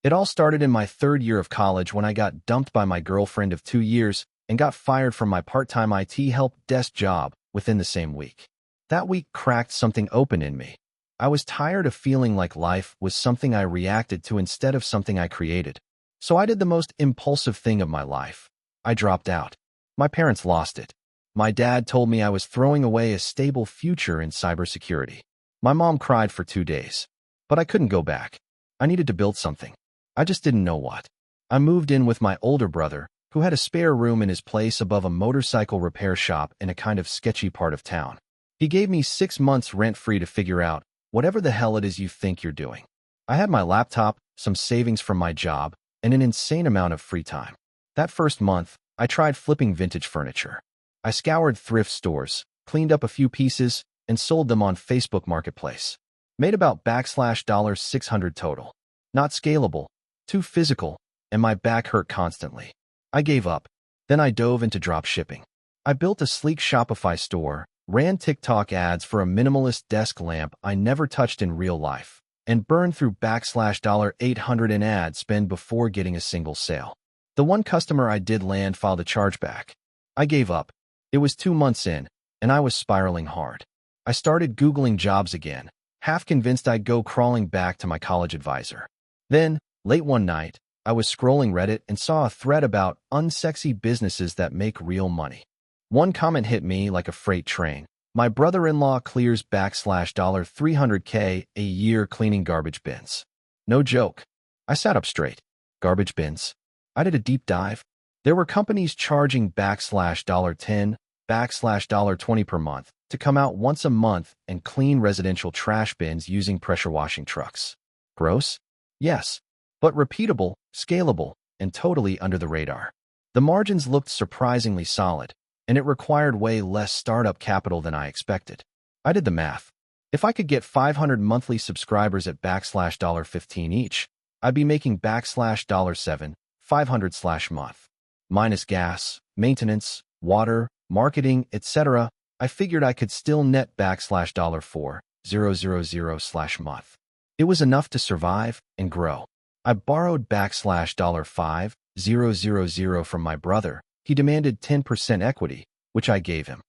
It all started in my third year of college when I got dumped by my girlfriend of 2 years and got fired from my part-time IT help desk job within the same week. That week cracked something open in me. I was tired of feeling like life was something I reacted to instead of something I created. So I did the most impulsive thing of my life. I dropped out. My parents lost it. My dad told me I was throwing away a stable future in cybersecurity. My mom cried for 2 days. But I couldn't go back. I needed to build something. I just didn't know what. I moved in with my older brother, who had a spare room in his place above a motorcycle repair shop in a kind of sketchy part of town. He gave me 6 months rent-free to figure out whatever the hell it is you think you're doing. I had my laptop, some savings from my job, and an insane amount of free time. That first month, I tried flipping vintage furniture. I scoured thrift stores, cleaned up a few pieces, and sold them on Facebook Marketplace. Made about $600 total. Not scalable, too physical, and my back hurt constantly. I gave up. Then I dove into drop shipping. I built a sleek Shopify store, ran TikTok ads for a minimalist desk lamp I never touched in real life, and burned through $800 in ad spend before getting a single sale. The one customer I did land filed a chargeback. I gave up. It was 2 months in, and I was spiraling hard. I started Googling jobs again, half convinced I'd go crawling back to my college advisor. Then, late one night, I was scrolling Reddit and saw a thread about unsexy businesses that make real money. One comment hit me like a freight train. My brother-in-law clears $300K a year cleaning garbage bins. No joke. I sat up straight. Garbage bins. I did a deep dive. There were companies charging $10, $20 per month to come out once a month and clean residential trash bins using pressure washing trucks. Gross? Yes. But repeatable, scalable, and totally under the radar. The margins looked surprisingly solid, and it required way less startup capital than I expected. I did the math. If I could get 500 monthly subscribers at $15 each, I'd be making $7, 500 month. Minus gas, maintenance, water, marketing, etc., I figured I could still net $4,000 month. It was enough to survive and grow. I borrowed $5,000 from my brother. He demanded 10% equity, which I gave him.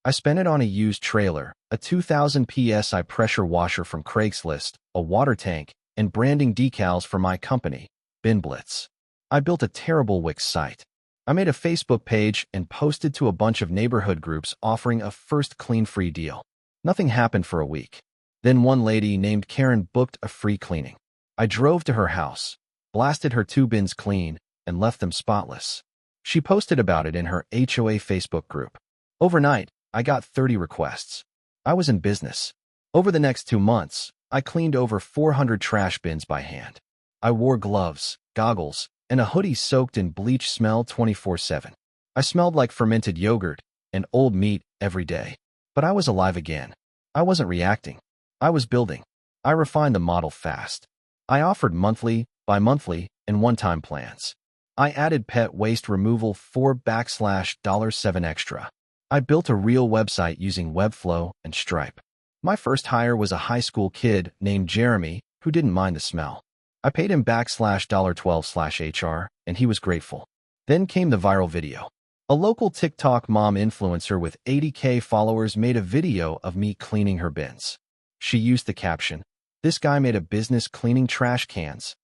I spent it on a used trailer, a 2000 PSI pressure washer from Craigslist, a water tank, and branding decals for my company, BinBlitz. I built a terrible Wix site. I made a Facebook page and posted to a bunch of neighborhood groups offering a first clean free deal. Nothing happened for a week. Then one lady named Karen booked a free cleaning. I drove to her house, blasted her 2 bins clean, and left them spotless. She posted about it in her HOA Facebook group. Overnight, I got 30 requests. I was in business. Over the next 2 months, I cleaned over 400 trash bins by hand. I wore gloves, goggles, and a hoodie soaked in bleach smell 24/7. I smelled like fermented yogurt and old meat every day. But I was alive again. I wasn't reacting. I was building. I refined the model fast. I offered monthly, bi-monthly, and one-time plans. I added pet waste removal for $7 extra. I built a real website using Webflow and Stripe. My first hire was a high school kid named Jeremy who didn't mind the smell. I paid him $12/HR, and he was grateful. Then came the viral video. A local TikTok mom influencer with 80K followers made a video of me cleaning her bins. She used the caption, "This guy made a business cleaning trash cans."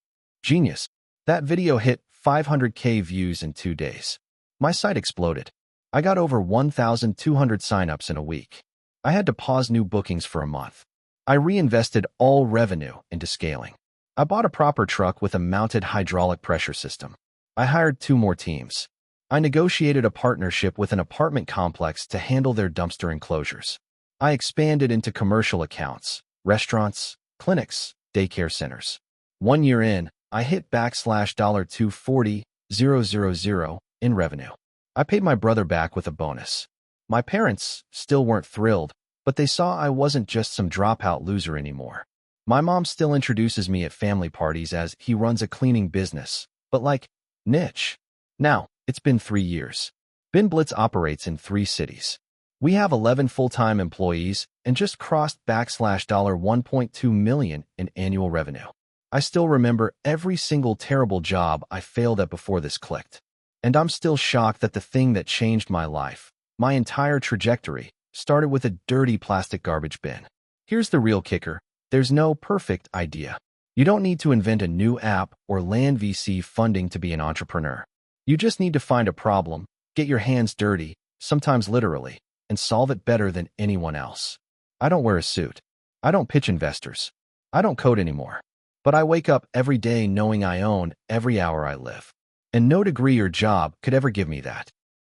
Genius. That video hit 500K views in 2 days. My site exploded. I got over 1,200 signups in a week. I had to pause new bookings for a month. I reinvested all revenue into scaling. I bought a proper truck with a mounted hydraulic pressure system. I hired 2 more teams. I negotiated a partnership with an apartment complex to handle their dumpster enclosures. I expanded into commercial accounts, restaurants, clinics, daycare centers. 1 year in, I hit $240,000 in revenue. I paid my brother back with a bonus. My parents still weren't thrilled, but they saw I wasn't just some dropout loser anymore. My mom still introduces me at family parties as he runs a cleaning business, but like, niche. Now, it's been 3 years. BinBlitz operates in 3 cities. We have 11 full-time employees and just crossed $1.2 million in annual revenue. I still remember every single terrible job I failed at before this clicked. And I'm still shocked that the thing that changed my life, my entire trajectory, started with a dirty plastic garbage bin. Here's the real kicker. There's no perfect idea. You don't need to invent a new app or land VC funding to be an entrepreneur. You just need to find a problem, get your hands dirty, sometimes literally, and solve it better than anyone else. I don't wear a suit. I don't pitch investors. I don't code anymore. But I wake up every day knowing I own every hour I live. And no degree or job could ever give me that.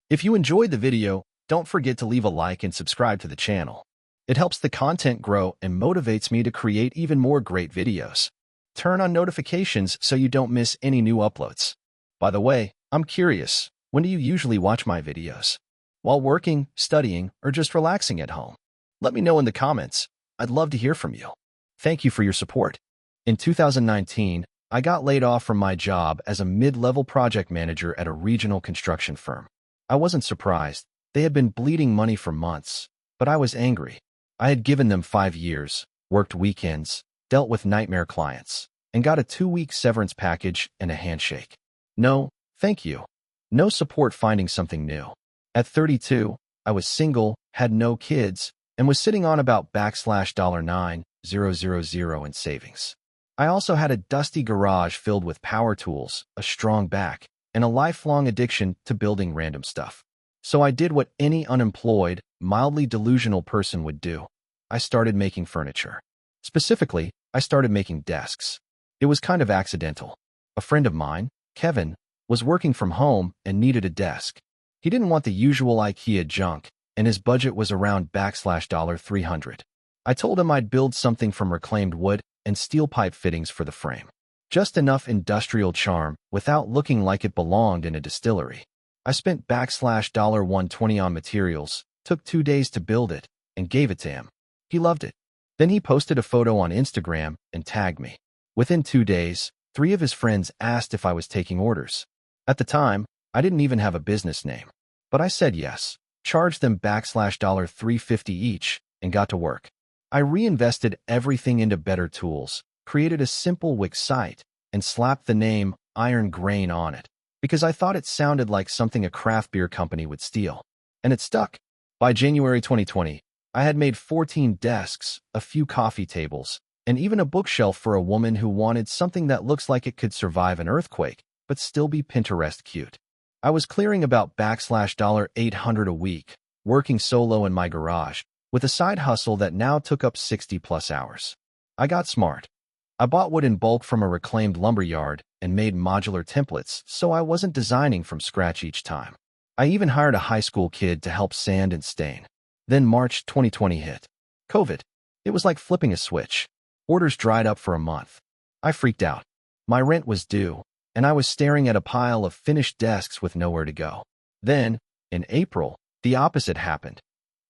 If you enjoyed the video, don't forget to leave a like and subscribe to the channel. It helps the content grow and motivates me to create even more great videos. Turn on notifications so you don't miss any new uploads. By the way, I'm curious, when do you usually watch my videos? While working, studying, or just relaxing at home? Let me know in the comments. I'd love to hear from you. Thank you for your support. In 2019, I got laid off from my job as a mid-level project manager at a regional construction firm. I wasn't surprised. They had been bleeding money for months, but I was angry. I had given them 5 years, worked weekends, dealt with nightmare clients, and got a 2-week severance package and a handshake. No, thank you. No support finding something new. At 32, I was single, had no kids, and was sitting on about $9,000 in savings. I also had a dusty garage filled with power tools, a strong back, and a lifelong addiction to building random stuff. So I did what any unemployed, mildly delusional person would do. I started making furniture. Specifically, I started making desks. It was kind of accidental. A friend of mine, Kevin, was working from home and needed a desk. He didn't want the usual IKEA junk, and his budget was around $300. I told him I'd build something from reclaimed wood and steel pipe fittings for the frame. Just enough industrial charm without looking like it belonged in a distillery. I spent $120 on materials, took 2 days to build it, and gave it to him. He loved it. Then he posted a photo on Instagram and tagged me. Within 2 days, 3 of his friends asked if I was taking orders. At the time, I didn't even have a business name. But I said yes, charged them $350 each, and got to work. I reinvested everything into better tools, created a simple Wix site, and slapped the name Iron Grain on it, because I thought it sounded like something a craft beer company would steal. And it stuck. By January 2020, I had made 14 desks, a few coffee tables, and even a bookshelf for a woman who wanted something that looks like it could survive an earthquake, but still be Pinterest cute. I was clearing about $800 a week, working solo in my garage, with a side hustle that now took up 60+ hours. I got smart. I bought wood in bulk from a reclaimed lumberyard and made modular templates so I wasn't designing from scratch each time. I even hired a high school kid to help sand and stain. Then March 2020 hit. COVID. It was like flipping a switch. Orders dried up for a month. I freaked out. My rent was due, and I was staring at a pile of finished desks with nowhere to go. Then, in April, the opposite happened.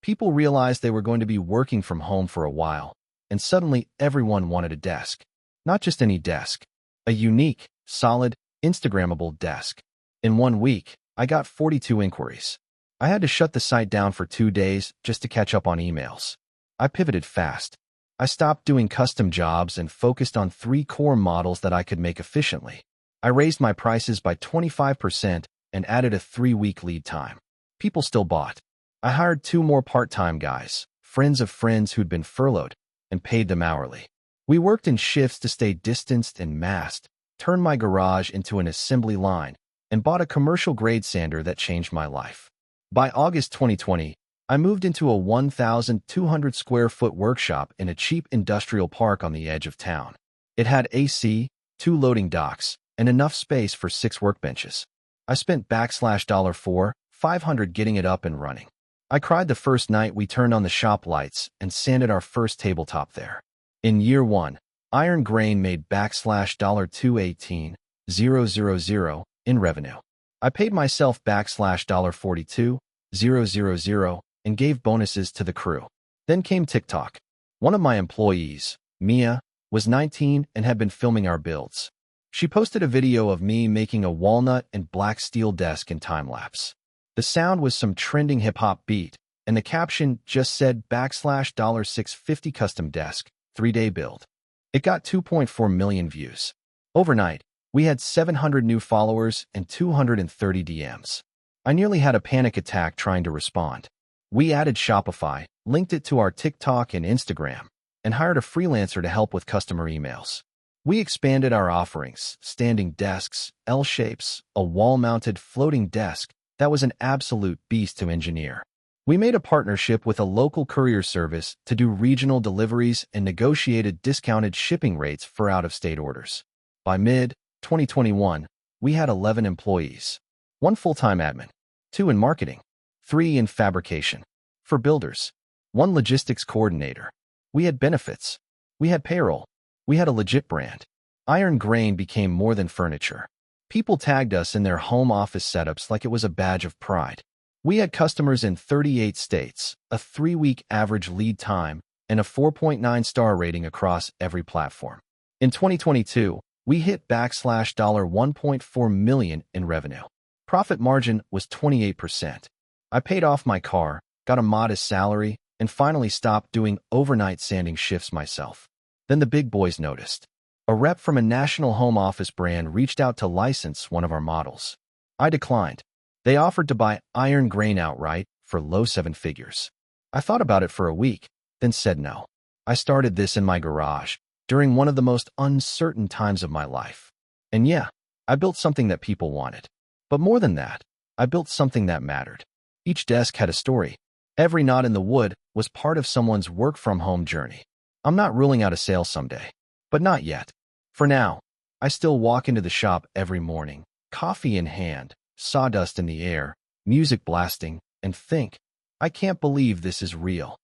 People realized they were going to be working from home for a while, and suddenly everyone wanted a desk. Not just any desk. A unique, solid, Instagrammable desk. In 1 week, I got 42 inquiries. I had to shut the site down for 2 days just to catch up on emails. I pivoted fast. I stopped doing custom jobs and focused on 3 core models that I could make efficiently. I raised my prices by 25% and added a 3-week lead time. People still bought. I hired 2 more part-time guys, friends of friends who'd been furloughed, and paid them hourly. We worked in shifts to stay distanced and masked, turned my garage into an assembly line, and bought a commercial-grade sander that changed my life. By August 2020, I moved into a 1,200 square foot workshop in a cheap industrial park on the edge of town. It had AC, 2 loading docks, and enough space for 6 workbenches. I spent $500 getting it up and running. I cried the first night we turned on the shop lights and sanded our first tabletop there. In year 1, Iron Grain made $218,000 in revenue. I paid myself $42,000 and gave bonuses to the crew. Then came TikTok. One of my employees, Mia, was 19 and had been filming our builds. She posted a video of me making a walnut and black steel desk in time-lapse. The sound was some trending hip-hop beat, and the caption just said $650 custom desk, 3-day build. It got 2.4 million views. Overnight, we had 700 new followers and 230 DMs. I nearly had a panic attack trying to respond. We added Shopify, linked it to our TikTok and Instagram, and hired a freelancer to help with customer emails. We expanded our offerings, standing desks, L-shapes, a wall-mounted floating desk that was an absolute beast to engineer. We made a partnership with a local courier service to do regional deliveries and negotiated discounted shipping rates for out-of-state orders. By mid-2021, we had 11 employees, 1 full-time admin, 2 in marketing, 3 in fabrication. For builders, 1 logistics coordinator. We had benefits. We had payroll. We had a legit brand. Iron Grain became more than furniture. People tagged us in their home office setups like it was a badge of pride. We had customers in 38 states, a 3-week average lead time, and a 4.9-star rating across every platform. In 2022, we hit $1.4 million in revenue. Profit margin was 28%. I paid off my car, got a modest salary, and finally stopped doing overnight sanding shifts myself. Then the big boys noticed. A rep from a national home office brand reached out to license one of our models. I declined. They offered to buy Iron Grain outright for low 7 figures. I thought about it for a week, then said no. I started this in my garage during one of the most uncertain times of my life. And yeah, I built something that people wanted. But more than that, I built something that mattered. Each desk had a story. Every knot in the wood was part of someone's work-from-home journey. I'm not ruling out a sale someday, but not yet. For now, I still walk into the shop every morning, coffee in hand, sawdust in the air, music blasting, and think, I can't believe this is real.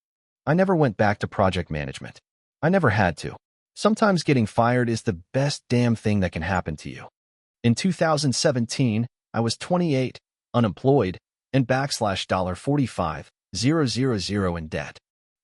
I never went back to project management. I never had to. Sometimes getting fired is the best damn thing that can happen to you. In 2017, I was 28, unemployed, and $45,000 in debt.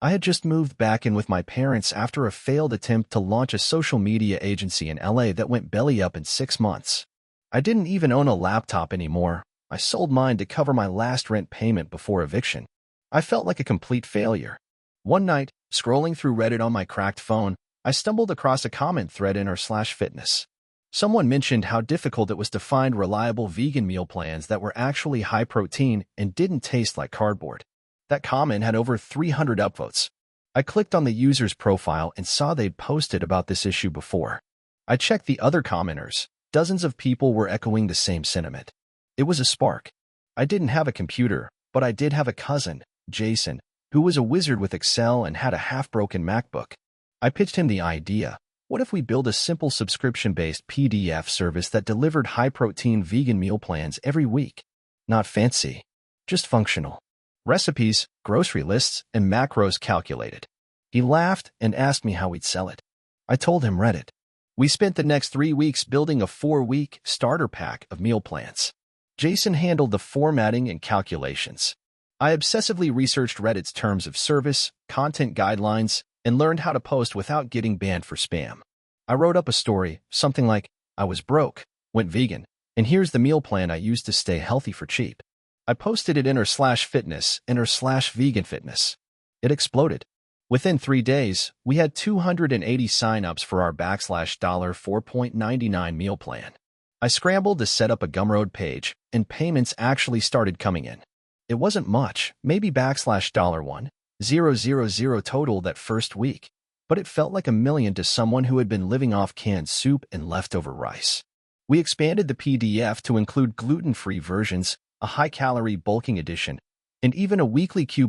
I had just moved back in with my parents after a failed attempt to launch a social media agency in LA that went belly up in 6 months. I didn't even own a laptop anymore. I sold mine to cover my last rent payment before eviction. I felt like a complete failure. One night, scrolling through Reddit on my cracked phone, I stumbled across a comment thread in r/fitness. Someone mentioned how difficult it was to find reliable vegan meal plans that were actually high protein and didn't taste like cardboard. That comment had over 300 upvotes. I clicked on the user's profile and saw they'd posted about this issue before. I checked the other commenters. Dozens of people were echoing the same sentiment. It was a spark. I didn't have a computer, but I did have a cousin, Jason, who was a wizard with Excel and had a half-broken MacBook. I pitched him the idea. What if we build a simple subscription-based PDF service that delivered high-protein vegan meal plans every week? Not fancy, just functional. Recipes, grocery lists, and macros calculated. He laughed and asked me how we'd sell it. I told him Reddit. We spent the next 3 weeks building a 4-week starter pack of meal plans. Jason handled the formatting and calculations. I obsessively researched Reddit's terms of service, content guidelines, and learned how to post without getting banned for spam. I wrote up a story, something like, I was broke, went vegan, and here's the meal plan I used to stay healthy for cheap. I posted it in r/fitness and r/vegan fitness. It exploded. Within 3 days, we had 280 signups for our $4.99 meal plan. I scrambled to set up a Gumroad page, and payments actually started coming in. It wasn't much, maybe $1,000 total that first week, but it felt like $1 million to someone who had been living off canned soup and leftover rice. We expanded the PDF to include gluten-free versions, a high-calorie bulking edition, and even a weekly Q/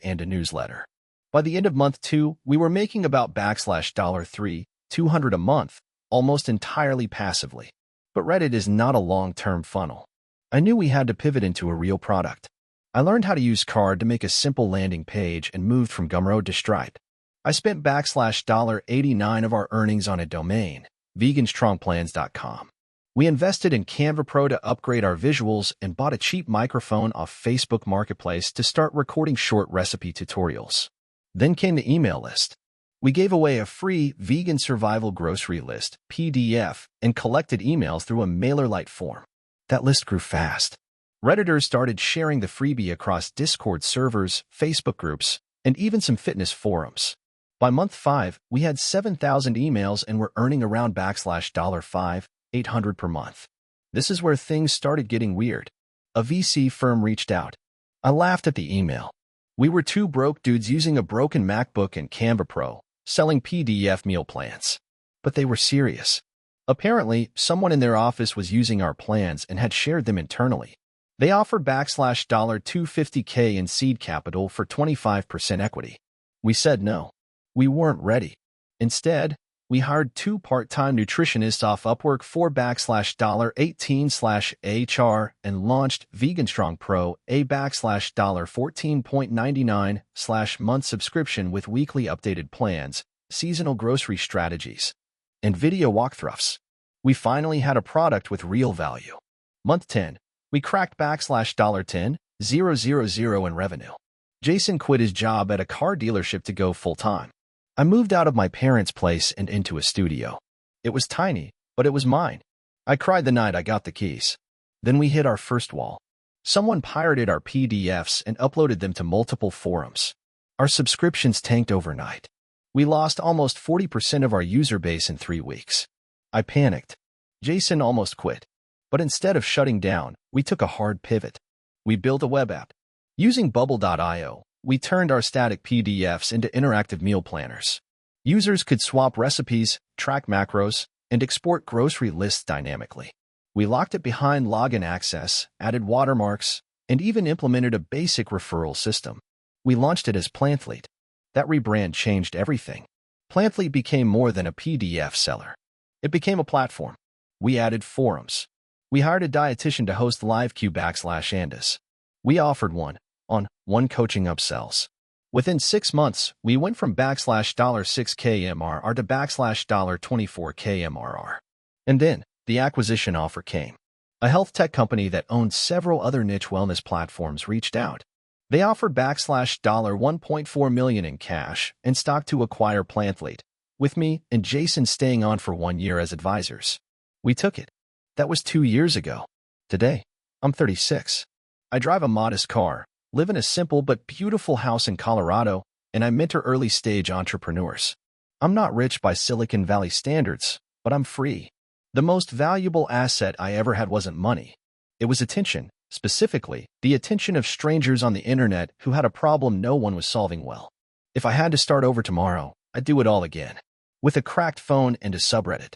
and a newsletter. By the end of month 2, we were making about $3,200 a month, almost entirely passively. But Reddit is not a long-term funnel. I knew we had to pivot into a real product. I learned how to use Card to make a simple landing page and moved from Gumroad to Stripe. I spent $89 of our earnings on a domain, veganstrongplans.com. We invested in Canva Pro to upgrade our visuals and bought a cheap microphone off Facebook Marketplace to start recording short recipe tutorials. Then came the email list. We gave away a free Vegan Survival Grocery List, PDF, and collected emails through a MailerLite form. That list grew fast. Redditors started sharing the freebie across Discord servers, Facebook groups, and even some fitness forums. By month 5, we had 7,000 emails and were earning around $5,800 per month. This is where things started getting weird. A VC firm reached out. I laughed at the email. We were two broke dudes using a broken MacBook and Canva Pro, selling PDF meal plans. But they were serious. Apparently, someone in their office was using our plans and had shared them internally. They offered $250K in seed capital for 25% equity. We said no. We weren't ready. Instead, we hired two part-time nutritionists off Upwork for $18/HR and launched Vegan Strong Pro, a $14.99/month subscription with weekly updated plans, seasonal grocery strategies, and video walkthroughs. We finally had a product with real value. Month 10, we cracked $10,000 in revenue. Jason quit his job at a car dealership to go full-time. I moved out of my parents' place and into a studio. It was tiny, but it was mine. I cried the night I got the keys. Then we hit our first wall. Someone pirated our PDFs and uploaded them to multiple forums. Our subscriptions tanked overnight. We lost almost 40% of our user base in 3 weeks. I panicked. Jason almost quit. But instead of shutting down, we took a hard pivot. We built a web app. Using Bubble.io, we turned our static PDFs into interactive meal planners. Users could swap recipes, track macros, and export grocery lists dynamically. We locked it behind login access, added watermarks, and even implemented a basic referral system. We launched it as Plantly. That rebrand changed everything. Plantly became more than a PDF seller. It became a platform. We added forums. We hired a dietitian to host LiveQ/Andas. We offered one coaching upsells. Within 6 months, we went from $6K MRR to $24K MRR. And then, the acquisition offer came. A health tech company that owned several other niche wellness platforms reached out. They offered $1.4 million in cash and stock to acquire Plantly, with me and Jason staying on for 1 year as advisors. We took it. That was 2 years ago. Today, I'm 36. I drive a modest car, live in a simple but beautiful house in Colorado, and I mentor early-stage entrepreneurs. I'm not rich by Silicon Valley standards, but I'm free. The most valuable asset I ever had wasn't money. It was attention, specifically, the attention of strangers on the internet who had a problem no one was solving well. If I had to start over tomorrow, I'd do it all again, with a cracked phone and a subreddit.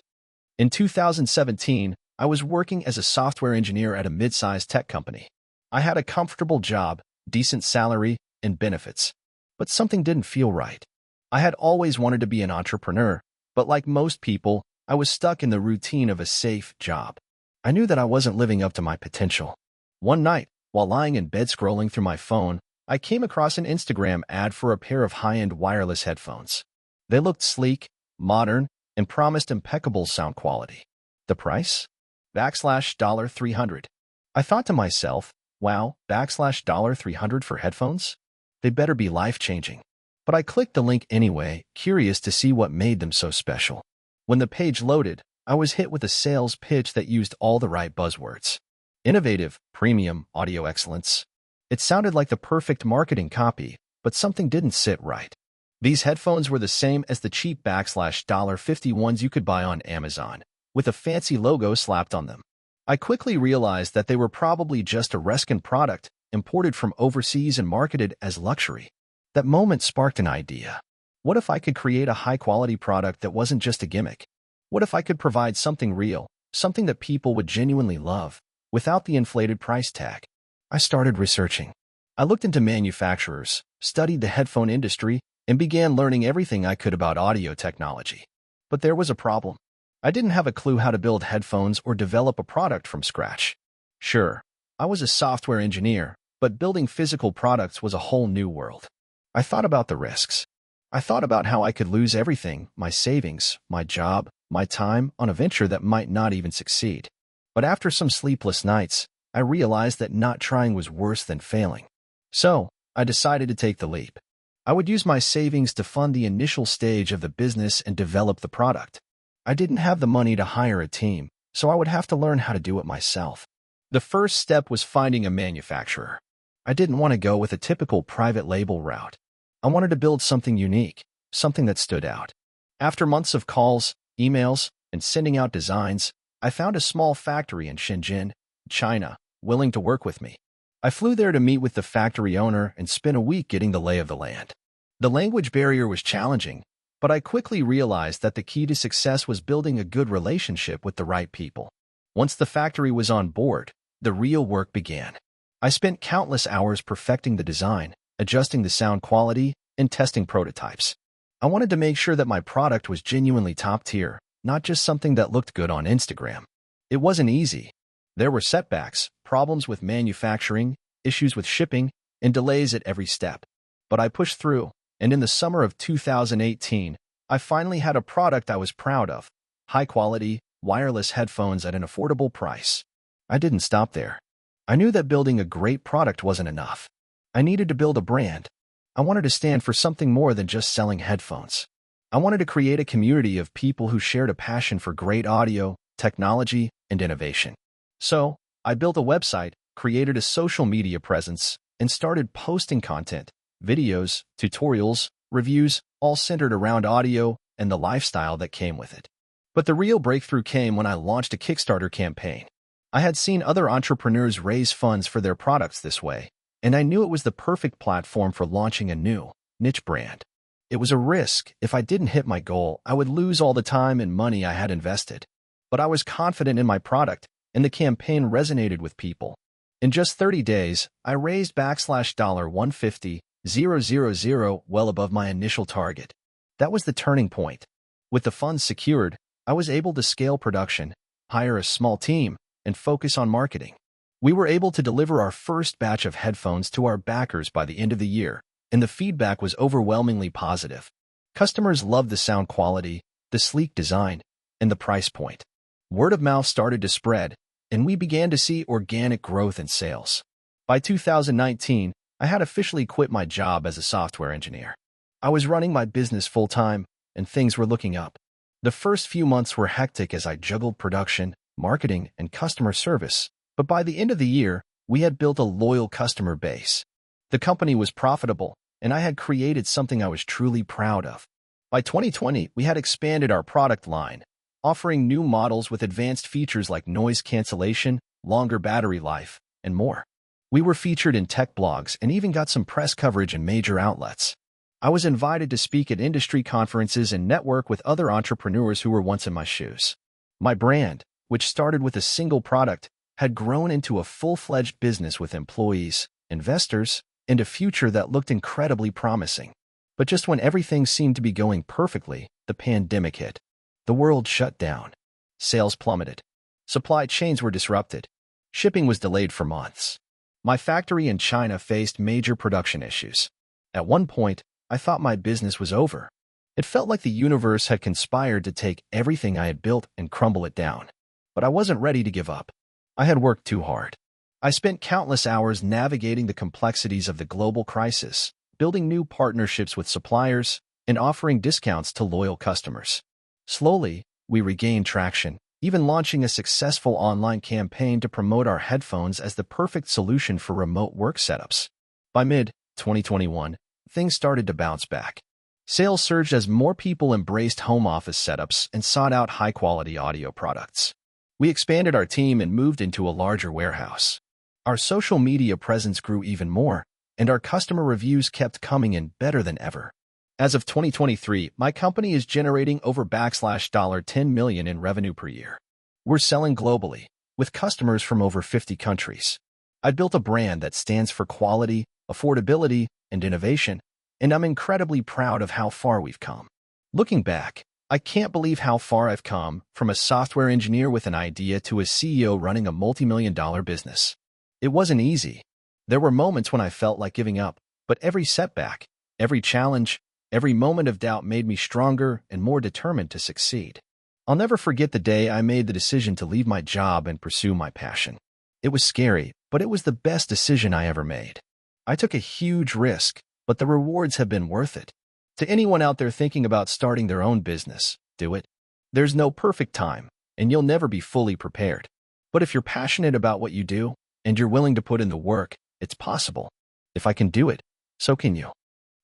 In 2017, I was working as a software engineer at a mid-sized tech company. I had a comfortable job, decent salary, and benefits. But something didn't feel right. I had always wanted to be an entrepreneur, but like most people, I was stuck in the routine of a safe job. I knew that I wasn't living up to my potential. One night, while lying in bed scrolling through my phone, I came across an Instagram ad for a pair of high-end wireless headphones. They looked sleek, modern, and promised impeccable sound quality. The price? $300. I thought to myself, wow, $300 for headphones? They better be life-changing. But I clicked the link anyway, curious to see what made them so special. When the page loaded, I was hit with a sales pitch that used all the right buzzwords. Innovative, premium, audio excellence. It sounded like the perfect marketing copy, but something didn't sit right. These headphones were the same as the cheap $50 ones you could buy on Amazon, with a fancy logo slapped on them. I quickly realized that they were probably just a Reskin product, imported from overseas and marketed as luxury. That moment sparked an idea. What if I could create a high-quality product that wasn't just a gimmick? What if I could provide something real, something that people would genuinely love, without the inflated price tag? I started researching. I looked into manufacturers, studied the headphone industry, and began learning everything I could about audio technology. But there was a problem. I didn't have a clue how to build headphones or develop a product from scratch. Sure, I was a software engineer, but building physical products was a whole new world. I thought about the risks. I thought about how I could lose everything, my savings, my job, my time, on a venture that might not even succeed. But after some sleepless nights, I realized that not trying was worse than failing. So, I decided to take the leap. I would use my savings to fund the initial stage of the business and develop the product. I didn't have the money to hire a team, so I would have to learn how to do it myself. The first step was finding a manufacturer. I didn't want to go with a typical private label route. I wanted to build something unique, something that stood out. After months of calls, emails, and sending out designs, I found a small factory in Shenzhen, China, willing to work with me. I flew there to meet with the factory owner and spent a week getting the lay of the land. The language barrier was challenging, but I quickly realized that the key to success was building a good relationship with the right people. Once the factory was on board, the real work began. I spent countless hours perfecting the design, adjusting the sound quality, and testing prototypes. I wanted to make sure that my product was genuinely top tier, not just something that looked good on Instagram. It wasn't easy. There were setbacks, problems with manufacturing, issues with shipping, and delays at every step. But I pushed through, and in the summer of 2018, I finally had a product I was proud of: high-quality, wireless headphones at an affordable price. I didn't stop there. I knew that building a great product wasn't enough. I needed to build a brand. I wanted to stand for something more than just selling headphones. I wanted to create a community of people who shared a passion for great audio, technology, and innovation. So, I built a website, created a social media presence, and started posting content, videos, tutorials, reviews, all centered around audio and the lifestyle that came with it. But the real breakthrough came when I launched a Kickstarter campaign. I had seen other entrepreneurs raise funds for their products this way, and I knew it was the perfect platform for launching a new, niche brand. It was a risk. If I didn't hit my goal, I would lose all the time and money I had invested. But I was confident in my product, and the campaign resonated with people. In just 30 days, I raised $150,000, well above my initial target. That was the turning point. With the funds secured, I was able to scale production, hire a small team, and focus on marketing. We were able to deliver our first batch of headphones to our backers by the end of the year, and the feedback was overwhelmingly positive. Customers loved the sound quality, the sleek design, and the price point. Word of mouth started to spread, and we began to see organic growth in sales. By 2019, I had officially quit my job as a software engineer. I was running my business full-time, and things were looking up. The first few months were hectic as I juggled production, marketing, and customer service, but by the end of the year, we had built a loyal customer base. The company was profitable, and I had created something I was truly proud of. By 2020, we had expanded our product line, offering new models with advanced features like noise cancellation, longer battery life, and more. We were featured in tech blogs and even got some press coverage in major outlets. I was invited to speak at industry conferences and network with other entrepreneurs who were once in my shoes. My brand, which started with a single product, had grown into a full-fledged business with employees, investors, and a future that looked incredibly promising. But just when everything seemed to be going perfectly, the pandemic hit. The world shut down. Sales plummeted. Supply chains were disrupted. Shipping was delayed for months. My factory in China faced major production issues. At one point, I thought my business was over. It felt like the universe had conspired to take everything I had built and crumble it down. But I wasn't ready to give up. I had worked too hard. I spent countless hours navigating the complexities of the global crisis, building new partnerships with suppliers, and offering discounts to loyal customers. Slowly, we regained traction, even launching a successful online campaign to promote our headphones as the perfect solution for remote work setups. By mid-2021, things started to bounce back. Sales surged as more people embraced home office setups and sought out high-quality audio products. We expanded our team and moved into a larger warehouse. Our social media presence grew even more, and our customer reviews kept coming in better than ever. As of 2023, my company is generating over $10 million in revenue per year. We're selling globally, with customers from over 50 countries. I built a brand that stands for quality, affordability, and innovation, and I'm incredibly proud of how far we've come. Looking back, I can't believe how far I've come, from a software engineer with an idea to a CEO running a multi-million-dollar business. It wasn't easy. There were moments when I felt like giving up, but every setback, every challenge, every moment of doubt made me stronger and more determined to succeed. I'll never forget the day I made the decision to leave my job and pursue my passion. It was scary, but it was the best decision I ever made. I took a huge risk, but the rewards have been worth it. To anyone out there thinking about starting their own business, do it. There's no perfect time, and you'll never be fully prepared. But if you're passionate about what you do, and you're willing to put in the work, it's possible. If I can do it, so can you.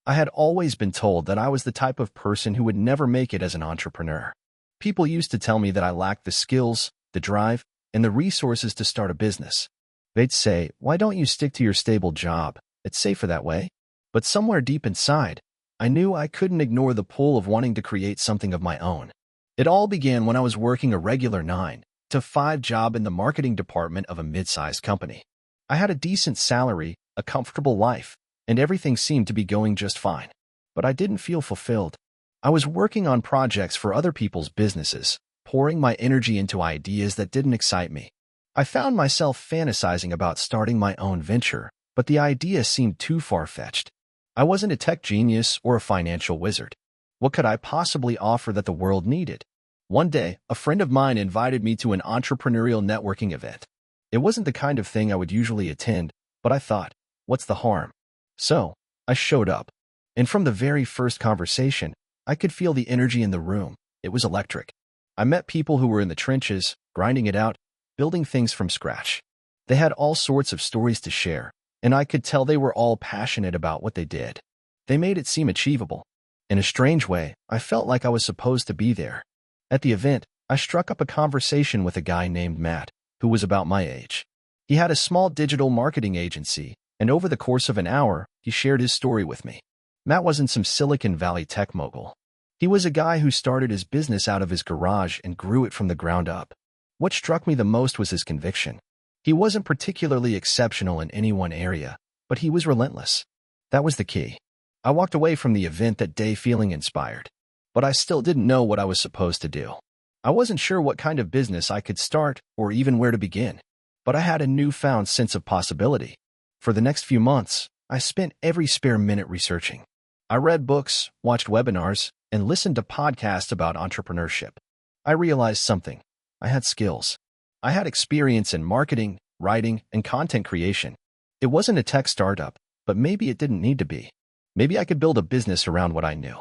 I had always been told that I was the type of person who would never make it as an entrepreneur. People used to tell me that I lacked the skills, the drive, and the resources to start a business. They'd say, "Why don't you stick to your stable job? It's safer that way." But somewhere deep inside, I knew I couldn't ignore the pull of wanting to create something of my own. It all began when I was working a regular 9-to-5 job in the marketing department of a mid-sized company. I had a decent salary, a comfortable life, and everything seemed to be going just fine. But I didn't feel fulfilled. I was working on projects for other people's businesses, pouring my energy into ideas that didn't excite me. I found myself fantasizing about starting my own venture, but the idea seemed too far-fetched. I wasn't a tech genius or a financial wizard. What could I possibly offer that the world needed? One day, a friend of mine invited me to an entrepreneurial networking event. It wasn't the kind of thing I would usually attend, but I thought, what's the harm? So, I showed up. And from the very first conversation, I could feel the energy in the room. It was electric. I met people who were in the trenches, grinding it out, building things from scratch. They had all sorts of stories to share, and I could tell they were all passionate about what they did. They made it seem achievable. In a strange way, I felt like I was supposed to be there. At the event, I struck up a conversation with a guy named Matt, who was about my age. He had a small digital marketing agency, and over the course of an hour, he shared his story with me. Matt wasn't some Silicon Valley tech mogul. He was a guy who started his business out of his garage and grew it from the ground up. What struck me the most was his conviction. He wasn't particularly exceptional in any one area, but he was relentless. That was the key. I walked away from the event that day feeling inspired, but I still didn't know what I was supposed to do. I wasn't sure what kind of business I could start or even where to begin, but I had a newfound sense of possibility. For the next few months, I spent every spare minute researching. I read books, watched webinars, and listened to podcasts about entrepreneurship. I realized something. I had skills. I had experience in marketing, writing, and content creation. It wasn't a tech startup, but maybe it didn't need to be. Maybe I could build a business around what I knew.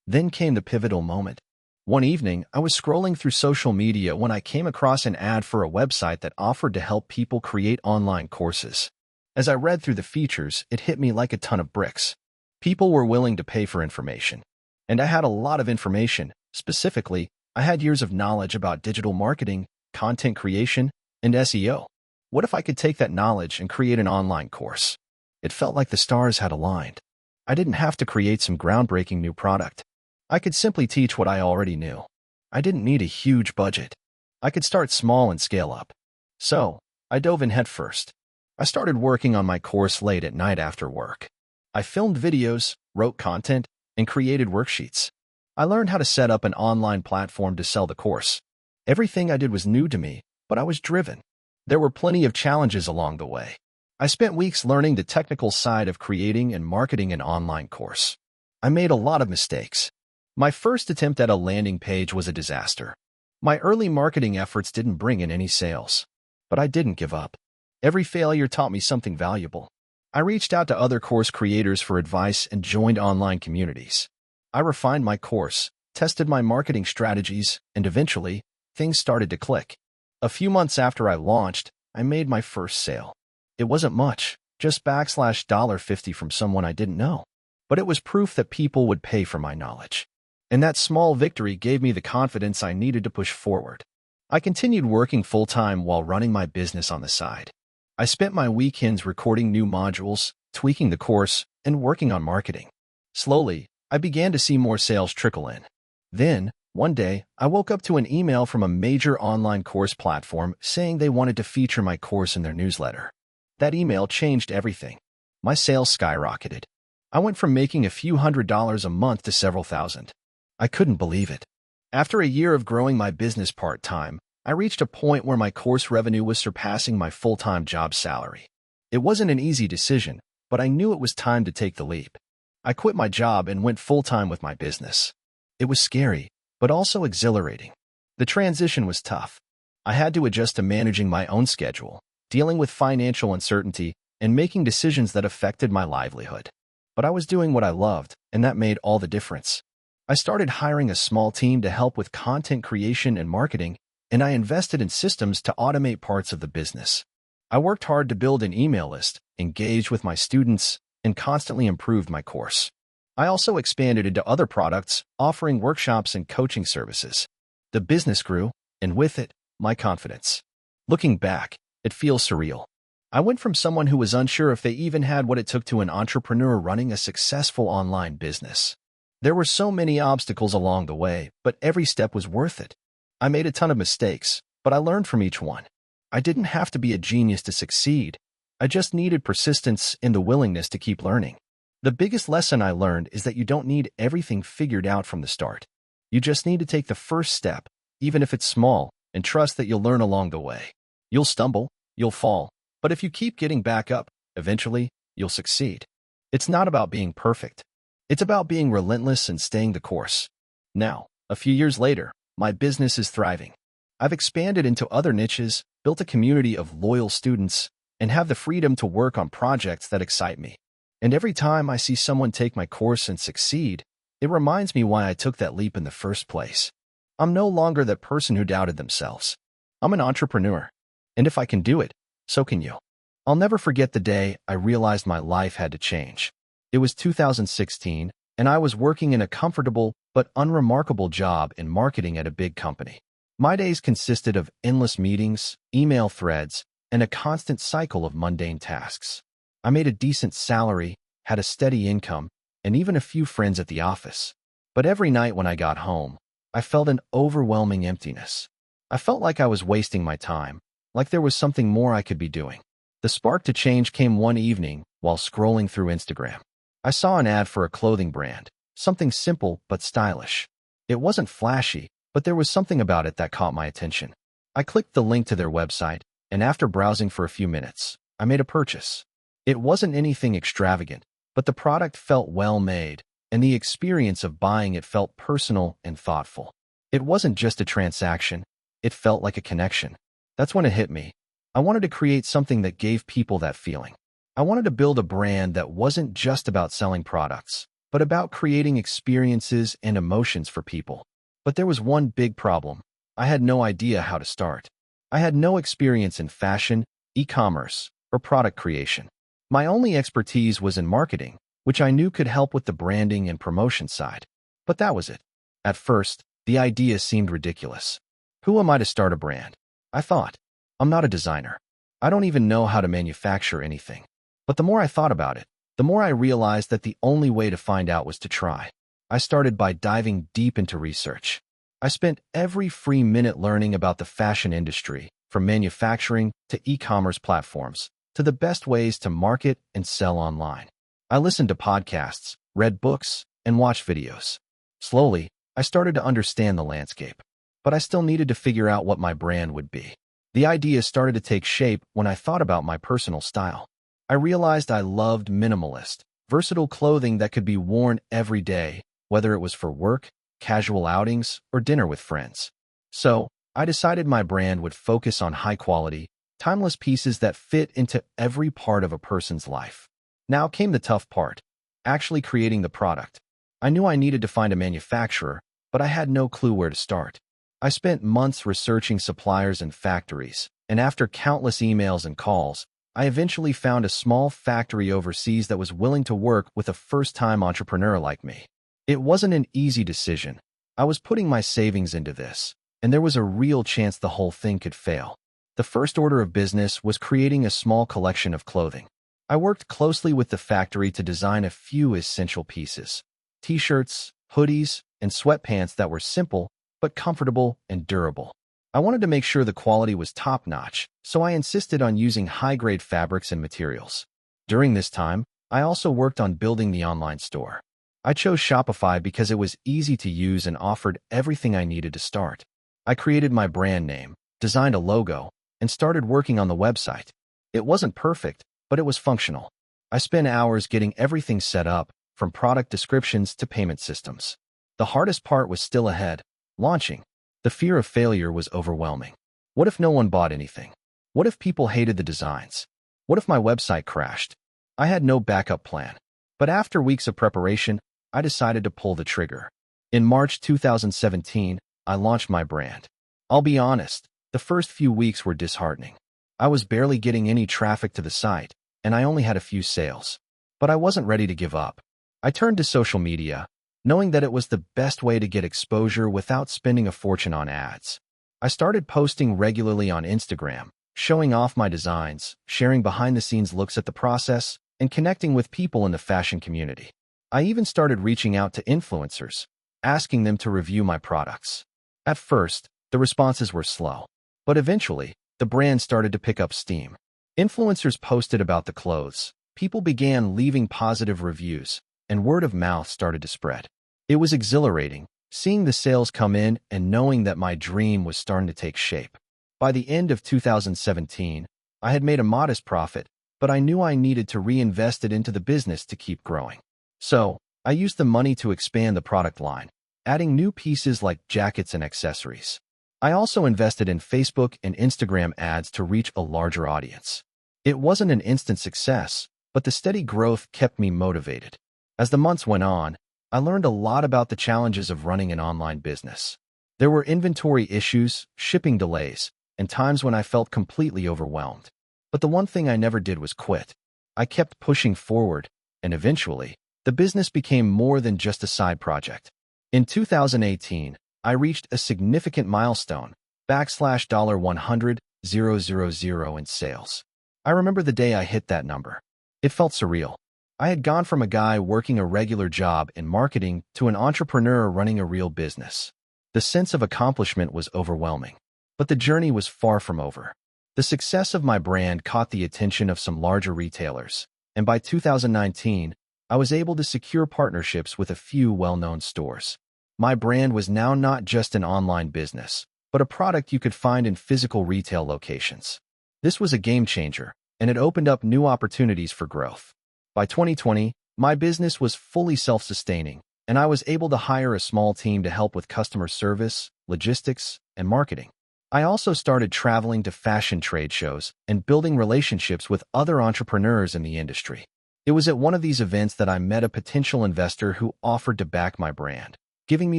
Then came the pivotal moment. One evening, I was scrolling through social media when I came across an ad for a website that offered to help people create online courses. As I read through the features, it hit me like a ton of bricks. People were willing to pay for information. And I had a lot of information. Specifically, I had years of knowledge about digital marketing, content creation, and SEO. What if I could take that knowledge and create an online course? It felt like the stars had aligned. I didn't have to create some groundbreaking new product. I could simply teach what I already knew. I didn't need a huge budget. I could start small and scale up. So, I dove in headfirst. I started working on my course late at night after work. I filmed videos, wrote content, and created worksheets. I learned how to set up an online platform to sell the course. Everything I did was new to me, but I was driven. There were plenty of challenges along the way. I spent weeks learning the technical side of creating and marketing an online course. I made a lot of mistakes. My first attempt at a landing page was a disaster. My early marketing efforts didn't bring in any sales. But I didn't give up. Every failure taught me something valuable. I reached out to other course creators for advice and joined online communities. I refined my course, tested my marketing strategies, and eventually, things started to click. A few months after I launched, I made my first sale. It wasn't much, just $50 from someone I didn't know. But it was proof that people would pay for my knowledge. And that small victory gave me the confidence I needed to push forward. I continued working full-time while running my business on the side. I spent my weekends recording new modules, tweaking the course, and working on marketing. Slowly, I began to see more sales trickle in. Then, one day, I woke up to an email from a major online course platform saying they wanted to feature my course in their newsletter. That email changed everything. My sales skyrocketed. I went from making a few $100s a month to several thousand. I couldn't believe it. After a year of growing my business part-time, I reached a point where my course revenue was surpassing my full-time job salary. It wasn't an easy decision, but I knew it was time to take the leap. I quit my job and went full-time with my business. It was scary, but also exhilarating. The transition was tough. I had to adjust to managing my own schedule, dealing with financial uncertainty, and making decisions that affected my livelihood. But I was doing what I loved, and that made all the difference. I started hiring a small team to help with content creation and marketing, and I invested in systems to automate parts of the business. I worked hard to build an email list, engaged with my students, and constantly improved my course. I also expanded into other products, offering workshops and coaching services. The business grew, and with it, my confidence. Looking back, it feels surreal. I went from someone who was unsure if they even had what it took to an entrepreneur running a successful online business. There were so many obstacles along the way, but every step was worth it. I made a ton of mistakes, but I learned from each one. I didn't have to be a genius to succeed. I just needed persistence and the willingness to keep learning. The biggest lesson I learned is that you don't need everything figured out from the start. You just need to take the first step, even if it's small, and trust that you'll learn along the way. You'll stumble, you'll fall, but if you keep getting back up, eventually, you'll succeed. It's not about being perfect. It's about being relentless and staying the course. Now, a few years later, my business is thriving. I've expanded into other niches, built a community of loyal students, and have the freedom to work on projects that excite me. And every time I see someone take my course and succeed, it reminds me why I took that leap in the first place. I'm no longer that person who doubted themselves. I'm an entrepreneur. And if I can do it, so can you. I'll never forget the day I realized my life had to change. It was 2016, and I was working in a comfortable but unremarkable job in marketing at a big company. My days consisted of endless meetings, email threads, and a constant cycle of mundane tasks. I made a decent salary, had a steady income, and even a few friends at the office. But every night when I got home, I felt an overwhelming emptiness. I felt like I was wasting my time, like there was something more I could be doing. The spark to change came one evening while scrolling through Instagram. I saw an ad for a clothing brand, something simple but stylish. It wasn't flashy, but there was something about it that caught my attention. I clicked the link to their website, and after browsing for a few minutes, I made a purchase. It wasn't anything extravagant, but the product felt well made, and the experience of buying it felt personal and thoughtful. It wasn't just a transaction, it felt like a connection. That's when it hit me. I wanted to create something that gave people that feeling. I wanted to build a brand that wasn't just about selling products, but about creating experiences and emotions for people. But there was one big problem. I had no idea how to start. I had no experience in fashion, e-commerce, or product creation. My only expertise was in marketing, which I knew could help with the branding and promotion side. But that was it. At first, the idea seemed ridiculous. Who am I to start a brand? I thought. I'm not a designer. I don't even know how to manufacture anything. But the more I thought about it, the more I realized that the only way to find out was to try. I started by diving deep into research. I spent every free minute learning about the fashion industry, from manufacturing to e-commerce platforms, to the best ways to market and sell online. I listened to podcasts, read books, and watched videos. Slowly, I started to understand the landscape. But I still needed to figure out what my brand would be. The idea started to take shape when I thought about my personal style. I realized I loved minimalist, versatile clothing that could be worn every day, whether it was for work, casual outings, or dinner with friends. So, I decided my brand would focus on high-quality, timeless pieces that fit into every part of a person's life. Now came the tough part, actually creating the product. I knew I needed to find a manufacturer, but I had no clue where to start. I spent months researching suppliers and factories, and after countless emails and calls, I eventually found a small factory overseas that was willing to work with a first-time entrepreneur like me. It wasn't an easy decision. I was putting my savings into this, and there was a real chance the whole thing could fail. The first order of business was creating a small collection of clothing. I worked closely with the factory to design a few essential pieces: t-shirts, hoodies, and sweatpants that were simple but comfortable and durable. I wanted to make sure the quality was top-notch, so I insisted on using high-grade fabrics and materials. During this time, I also worked on building the online store. I chose Shopify because it was easy to use and offered everything I needed to start. I created my brand name, designed a logo, and started working on the website. It wasn't perfect, but it was functional. I spent hours getting everything set up, from product descriptions to payment systems. The hardest part was still ahead: launching. The fear of failure was overwhelming. What if no one bought anything? What if people hated the designs? What if my website crashed? I had no backup plan. But after weeks of preparation, I decided to pull the trigger. In March 2017, I launched my brand. I'll be honest, the first few weeks were disheartening. I was barely getting any traffic to the site, and I only had a few sales. But I wasn't ready to give up. I turned to social media, knowing that it was the best way to get exposure without spending a fortune on ads. I started posting regularly on Instagram, showing off my designs, sharing behind-the-scenes looks at the process, and connecting with people in the fashion community. I even started reaching out to influencers, asking them to review my products. At first, the responses were slow, but eventually, the brand started to pick up steam. Influencers posted about the clothes, people began leaving positive reviews, and word of mouth started to spread. It was exhilarating, seeing the sales come in and knowing that my dream was starting to take shape. By the end of 2017, I had made a modest profit, but I knew I needed to reinvest it into the business to keep growing. So, I used the money to expand the product line, adding new pieces like jackets and accessories. I also invested in Facebook and Instagram ads to reach a larger audience. It wasn't an instant success, but the steady growth kept me motivated. As the months went on, I learned a lot about the challenges of running an online business. There were inventory issues, shipping delays, and times when I felt completely overwhelmed. But the one thing I never did was quit. I kept pushing forward, and eventually, the business became more than just a side project. In 2018, I reached a significant milestone, $100,000 in sales. I remember the day I hit that number. It felt surreal. I had gone from a guy working a regular job in marketing to an entrepreneur running a real business. The sense of accomplishment was overwhelming. But the journey was far from over. The success of my brand caught the attention of some larger retailers, and by 2019, I was able to secure partnerships with a few well-known stores. My brand was now not just an online business, but a product you could find in physical retail locations. This was a game changer, and it opened up new opportunities for growth. By 2020, my business was fully self-sustaining, and I was able to hire a small team to help with customer service, logistics, and marketing. I also started traveling to fashion trade shows and building relationships with other entrepreneurs in the industry. It was at one of these events that I met a potential investor who offered to back my brand, giving me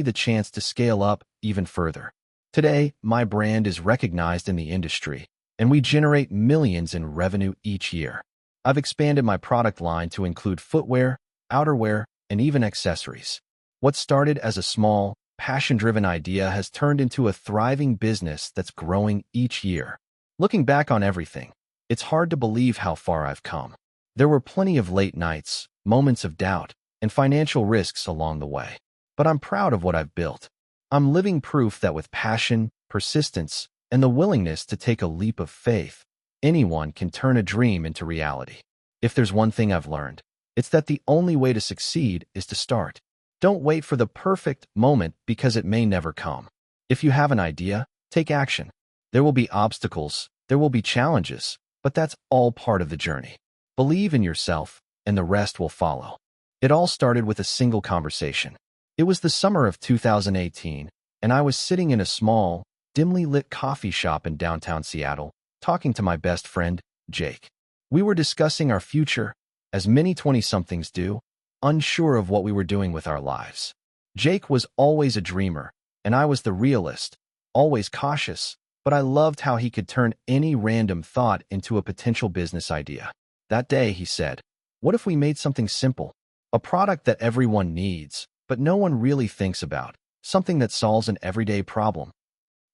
the chance to scale up even further. Today, my brand is recognized in the industry, and we generate millions in revenue each year. I've expanded my product line to include footwear, outerwear, and even accessories. What started as a small, passion-driven idea has turned into a thriving business that's growing each year. Looking back on everything, it's hard to believe how far I've come. There were plenty of late nights, moments of doubt, and financial risks along the way. But I'm proud of what I've built. I'm living proof that with passion, persistence, and the willingness to take a leap of faith, anyone can turn a dream into reality. If there's one thing I've learned, it's that the only way to succeed is to start. Don't wait for the perfect moment because it may never come. If you have an idea, take action. There will be obstacles, there will be challenges, but that's all part of the journey. Believe in yourself, and the rest will follow. It all started with a single conversation. It was the summer of 2018, and I was sitting in a small, dimly lit coffee shop in downtown Seattle, talking to my best friend, Jake. We were discussing our future, as many 20-somethings do, unsure of what we were doing with our lives. Jake was always a dreamer, and I was the realist, always cautious, but I loved how he could turn any random thought into a potential business idea. That day, he said, "What if we made something simple? A product that everyone needs, but no one really thinks about, something that solves an everyday problem."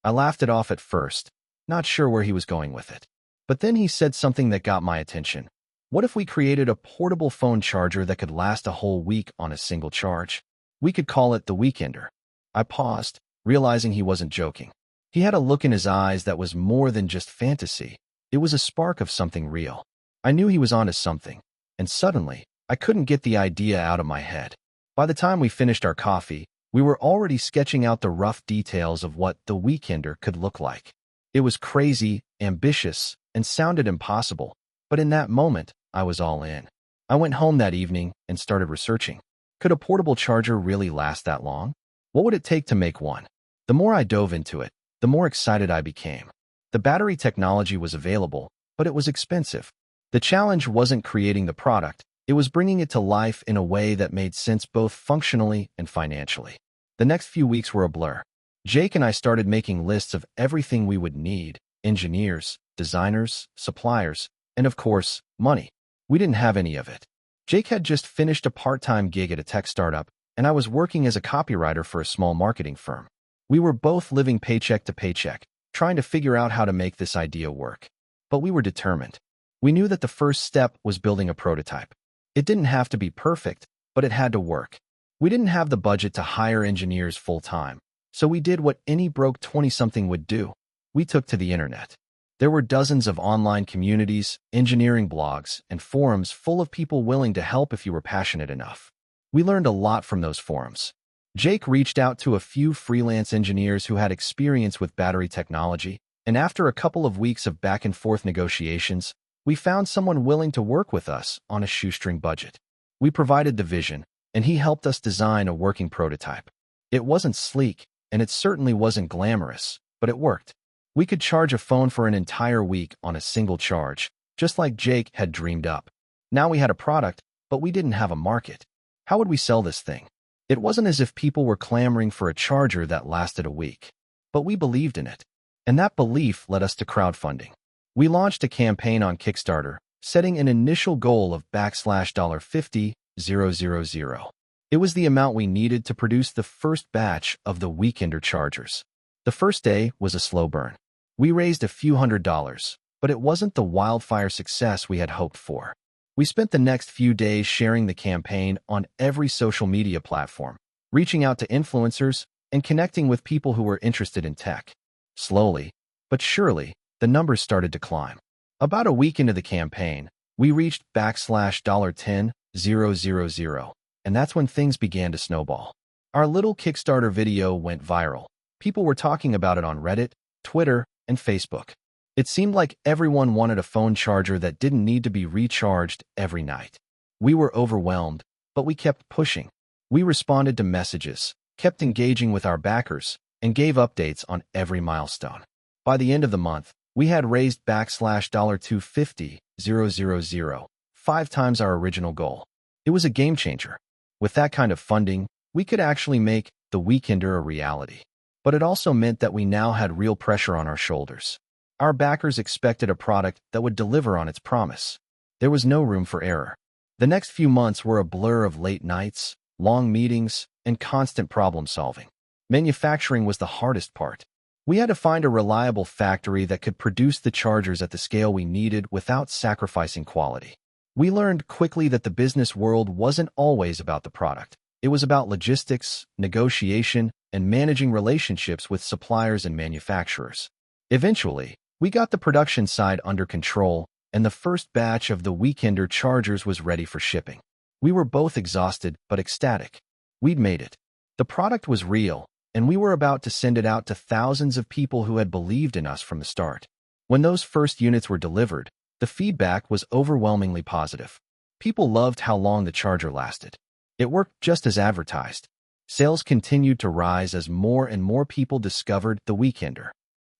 I laughed it off at first, not sure where he was going with it. But then he said something that got my attention. What if we created a portable phone charger that could last a whole week on a single charge? We could call it the Weekender. I paused, realizing he wasn't joking. He had a look in his eyes that was more than just fantasy. It was a spark of something real. I knew he was onto something, and suddenly, I couldn't get the idea out of my head. By the time we finished our coffee, we were already sketching out the rough details of what the Weekender could look like. It was crazy, ambitious, and sounded impossible, but in that moment, I was all in. I went home that evening and started researching. Could a portable charger really last that long? What would it take to make one? The more I dove into it, the more excited I became. The battery technology was available, but it was expensive. The challenge wasn't creating the product, it was bringing it to life in a way that made sense both functionally and financially. The next few weeks were a blur. Jake and I started making lists of everything we would need: engineers, designers, suppliers, and of course, money. We didn't have any of it. Jake had just finished a part-time gig at a tech startup, and I was working as a copywriter for a small marketing firm. We were both living paycheck to paycheck, trying to figure out how to make this idea work. But we were determined. We knew that the first step was building a prototype. It didn't have to be perfect, but it had to work. We didn't have the budget to hire engineers full-time, so we did what any broke 20-something would do. We took to the internet. There were dozens of online communities, engineering blogs, and forums full of people willing to help if you were passionate enough. We learned a lot from those forums. Jake reached out to a few freelance engineers who had experience with battery technology, and after a couple of weeks of back-and-forth negotiations, we found someone willing to work with us on a shoestring budget. We provided the vision, and he helped us design a working prototype. It wasn't sleek, and it certainly wasn't glamorous, but it worked. We could charge a phone for an entire week on a single charge, just like Jake had dreamed up. Now we had a product, but we didn't have a market. How would we sell this thing? It wasn't as if people were clamoring for a charger that lasted a week. But we believed in it. And that belief led us to crowdfunding. We launched a campaign on Kickstarter, setting an initial goal of $50,000. It was the amount we needed to produce the first batch of the Weekender chargers. The first day was a slow burn. We raised a few $100s, but it wasn't the wildfire success we had hoped for. We spent the next few days sharing the campaign on every social media platform, reaching out to influencers, and connecting with people who were interested in tech. Slowly, but surely, the numbers started to climb. About a week into the campaign, we reached $10,000, and that's when things began to snowball. Our little Kickstarter video went viral. People were talking about it on Reddit, Twitter, and Facebook. It seemed like everyone wanted a phone charger that didn't need to be recharged every night. We were overwhelmed, but we kept pushing. We responded to messages, kept engaging with our backers, and gave updates on every milestone. By the end of the month, we had raised $250,000, 5 times our original goal. It was a game changer. With that kind of funding, we could actually make the Weekender a reality. But it also meant that we now had real pressure on our shoulders. Our backers expected a product that would deliver on its promise. There was no room for error. The next few months were a blur of late nights, long meetings, and constant problem-solving. Manufacturing was the hardest part. We had to find a reliable factory that could produce the chargers at the scale we needed without sacrificing quality. We learned quickly that the business world wasn't always about the product. It was about logistics, negotiation, and managing relationships with suppliers and manufacturers. Eventually, we got the production side under control, and the first batch of the Weekender chargers was ready for shipping. We were both exhausted but ecstatic. We'd made it. The product was real, and we were about to send it out to thousands of people who had believed in us from the start. When those first units were delivered, the feedback was overwhelmingly positive. People loved how long the charger lasted. It worked just as advertised. Sales continued to rise as more and more people discovered the Weekender.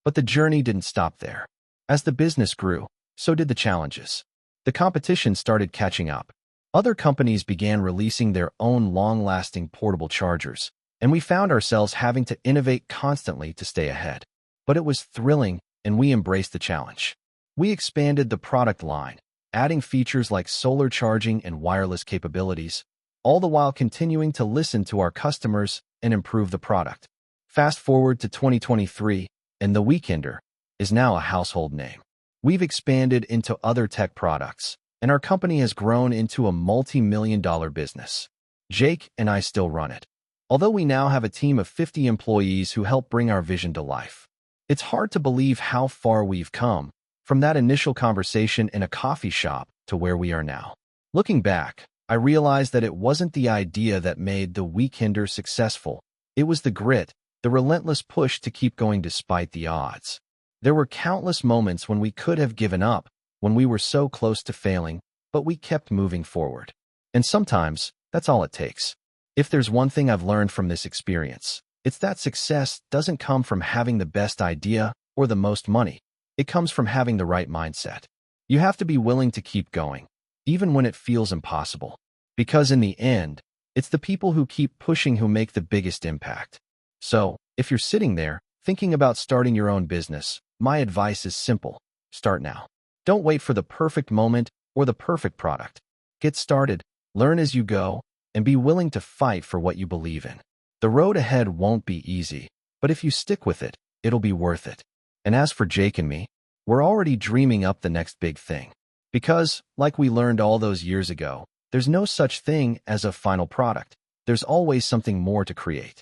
But the journey didn't stop there. As the business grew, so did the challenges. The competition started catching up. Other companies began releasing their own long-lasting portable chargers, and we found ourselves having to innovate constantly to stay ahead. But it was thrilling, and we embraced the challenge. We expanded the product line, adding features like solar charging and wireless capabilities, all the while continuing to listen to our customers and improve the product. Fast forward to 2023, and the Weekender is now a household name. We've expanded into other tech products, and our company has grown into a multi-million-dollar business. Jake and I still run it, although we now have a team of 50 employees who help bring our vision to life. It's hard to believe how far we've come, from that initial conversation in a coffee shop to where we are now. Looking back, I realized that it wasn't the idea that made the Weekender successful. It was the grit, the relentless push to keep going despite the odds. There were countless moments when we could have given up, when we were so close to failing, but we kept moving forward. And sometimes, that's all it takes. If there's one thing I've learned from this experience, it's that success doesn't come from having the best idea or the most money. It comes from having the right mindset. You have to be willing to keep going, even when it feels impossible. Because in the end, it's the people who keep pushing who make the biggest impact. So, if you're sitting there, thinking about starting your own business, my advice is simple. Start now. Don't wait for the perfect moment or the perfect product. Get started, learn as you go, and be willing to fight for what you believe in. The road ahead won't be easy, but if you stick with it, it'll be worth it. And as for Jake and me, we're already dreaming up the next big thing. Because, like we learned all those years ago, there's no such thing as a final product. There's always something more to create.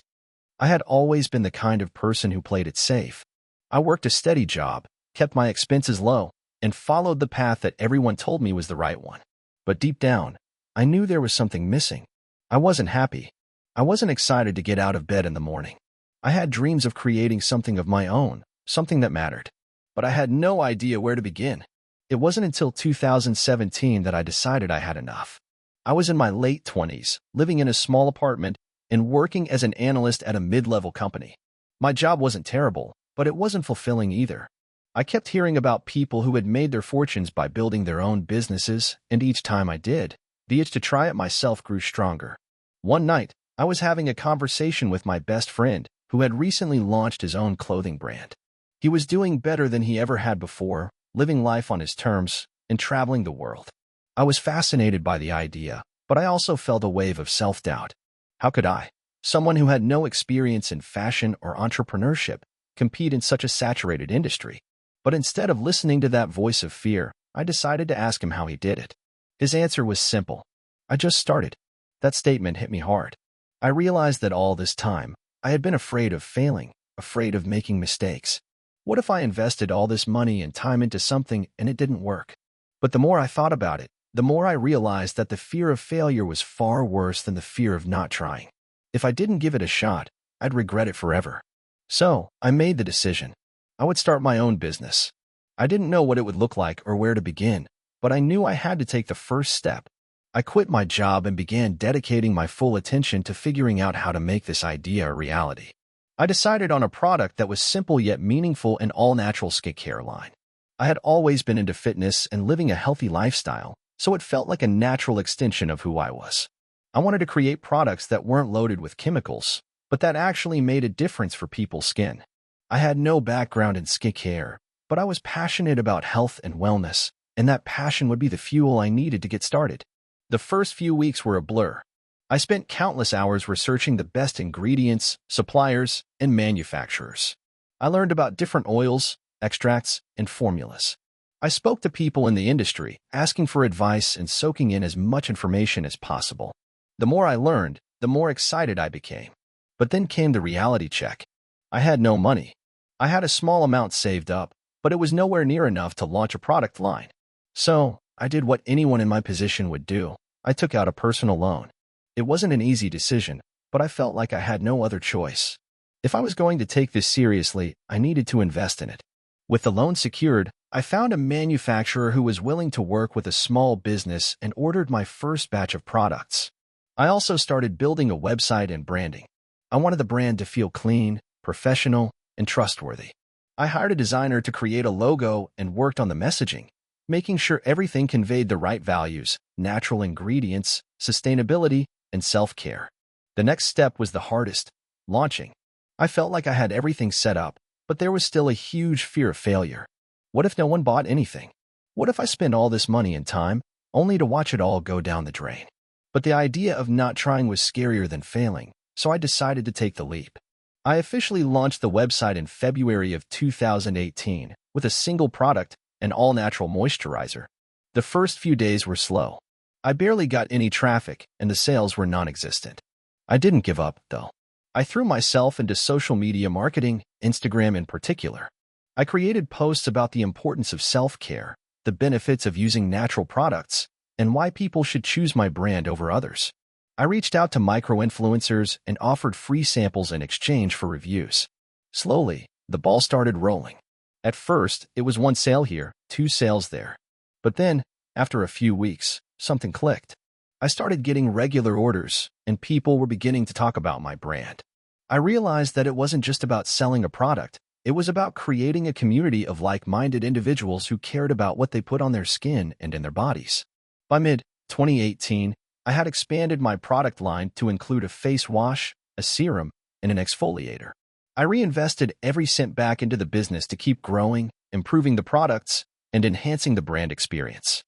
I had always been the kind of person who played it safe. I worked a steady job, kept my expenses low, and followed the path that everyone told me was the right one. But deep down, I knew there was something missing. I wasn't happy. I wasn't excited to get out of bed in the morning. I had dreams of creating something of my own, something that mattered. But I had no idea where to begin. It wasn't until 2017 that I decided I had enough. I was in my late 20s, living in a small apartment and working as an analyst at a mid-level company. My job wasn't terrible, but it wasn't fulfilling either. I kept hearing about people who had made their fortunes by building their own businesses, and each time I did, the itch to try it myself grew stronger. One night, I was having a conversation with my best friend, who had recently launched his own clothing brand. He was doing better than he ever had before, living life on his terms, and traveling the world. I was fascinated by the idea, but I also felt a wave of self-doubt. How could I, someone who had no experience in fashion or entrepreneurship, compete in such a saturated industry? But instead of listening to that voice of fear, I decided to ask him how he did it. His answer was simple. I just started. That statement hit me hard. I realized that all this time, I had been afraid of failing, afraid of making mistakes. What if I invested all this money and time into something and it didn't work? But the more I thought about it, the more I realized that the fear of failure was far worse than the fear of not trying. If I didn't give it a shot, I'd regret it forever. So, I made the decision. I would start my own business. I didn't know what it would look like or where to begin, but I knew I had to take the first step. I quit my job and began dedicating my full attention to figuring out how to make this idea a reality. I decided on a product that was simple yet meaningful, an all-natural skincare line. I had always been into fitness and living a healthy lifestyle, so it felt like a natural extension of who I was. I wanted to create products that weren't loaded with chemicals, but that actually made a difference for people's skin. I had no background in skincare, but I was passionate about health and wellness, and that passion would be the fuel I needed to get started. The first few weeks were a blur. I spent countless hours researching the best ingredients, suppliers, and manufacturers. I learned about different oils, extracts, and formulas. I spoke to people in the industry, asking for advice and soaking in as much information as possible. The more I learned, the more excited I became. But then came the reality check. I had no money. I had a small amount saved up, but it was nowhere near enough to launch a product line. So, I did what anyone in my position would do. I took out a personal loan. It wasn't an easy decision, but I felt like I had no other choice. If I was going to take this seriously, I needed to invest in it. With the loan secured, I found a manufacturer who was willing to work with a small business and ordered my first batch of products. I also started building a website and branding. I wanted the brand to feel clean, professional, and trustworthy. I hired a designer to create a logo and worked on the messaging, making sure everything conveyed the right values, natural ingredients, sustainability, and self-care. The next step was the hardest, launching. I felt like I had everything set up, but there was still a huge fear of failure. What if no one bought anything? What if I spent all this money and time, only to watch it all go down the drain? But the idea of not trying was scarier than failing, so I decided to take the leap. I officially launched the website in February of 2018 with a single product, an all-natural moisturizer. The first few days were slow. I barely got any traffic, and the sales were non-existent. I didn't give up, though. I threw myself into social media marketing, Instagram in particular. I created posts about the importance of self-care, the benefits of using natural products, and why people should choose my brand over others. I reached out to micro-influencers and offered free samples in exchange for reviews. Slowly, the ball started rolling. At first, it was one sale here, two sales there. But then, after a few weeks, something clicked. I started getting regular orders, and people were beginning to talk about my brand. I realized that it wasn't just about selling a product. It was about creating a community of like-minded individuals who cared about what they put on their skin and in their bodies. By mid-2018, I had expanded my product line to include a face wash, a serum, and an exfoliator. I reinvested every cent back into the business to keep growing, improving the products, and enhancing the brand experience.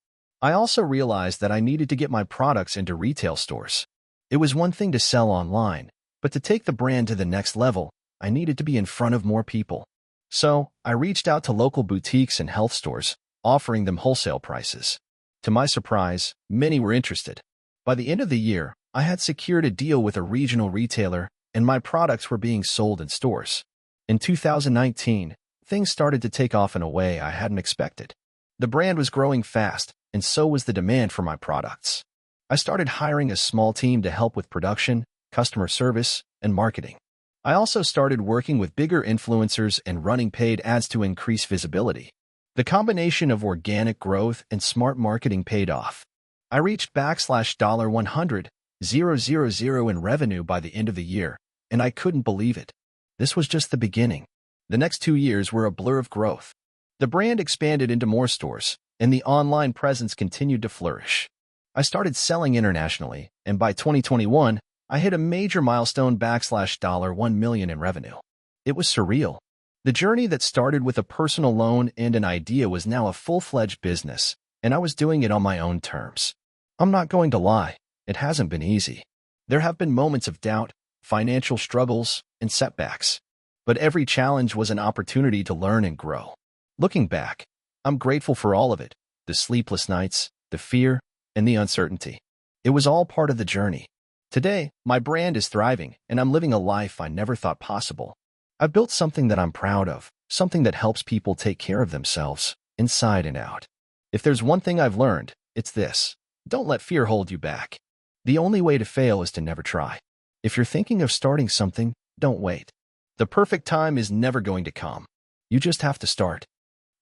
I also realized that I needed to get my products into retail stores. It was one thing to sell online, but to take the brand to the next level, I needed to be in front of more people. So, I reached out to local boutiques and health stores, offering them wholesale prices. To my surprise, many were interested. By the end of the year, I had secured a deal with a regional retailer, and my products were being sold in stores. In 2019, things started to take off in a way I hadn't expected. The brand was growing fast, and so was the demand for my products. I started hiring a small team to help with production, customer service, and marketing. I also started working with bigger influencers and running paid ads to increase visibility. The combination of organic growth and smart marketing paid off. I reached $100,000 in revenue by the end of the year, and I couldn't believe it. This was just the beginning. The next 2 years were a blur of growth. The brand expanded into more stores, and the online presence continued to flourish. I started selling internationally, and by 2021, I hit a major milestone $1 million in revenue. It was surreal. The journey that started with a personal loan and an idea was now a full-fledged business, and I was doing it on my own terms. I'm not going to lie, it hasn't been easy. There have been moments of doubt, financial struggles, and setbacks. But every challenge was an opportunity to learn and grow. Looking back, I'm grateful for all of it, the sleepless nights, the fear, and the uncertainty. It was all part of the journey. Today, my brand is thriving, and I'm living a life I never thought possible. I've built something that I'm proud of, something that helps people take care of themselves, inside and out. If there's one thing I've learned, it's this: don't let fear hold you back. The only way to fail is to never try. If you're thinking of starting something, don't wait. The perfect time is never going to come. You just have to start.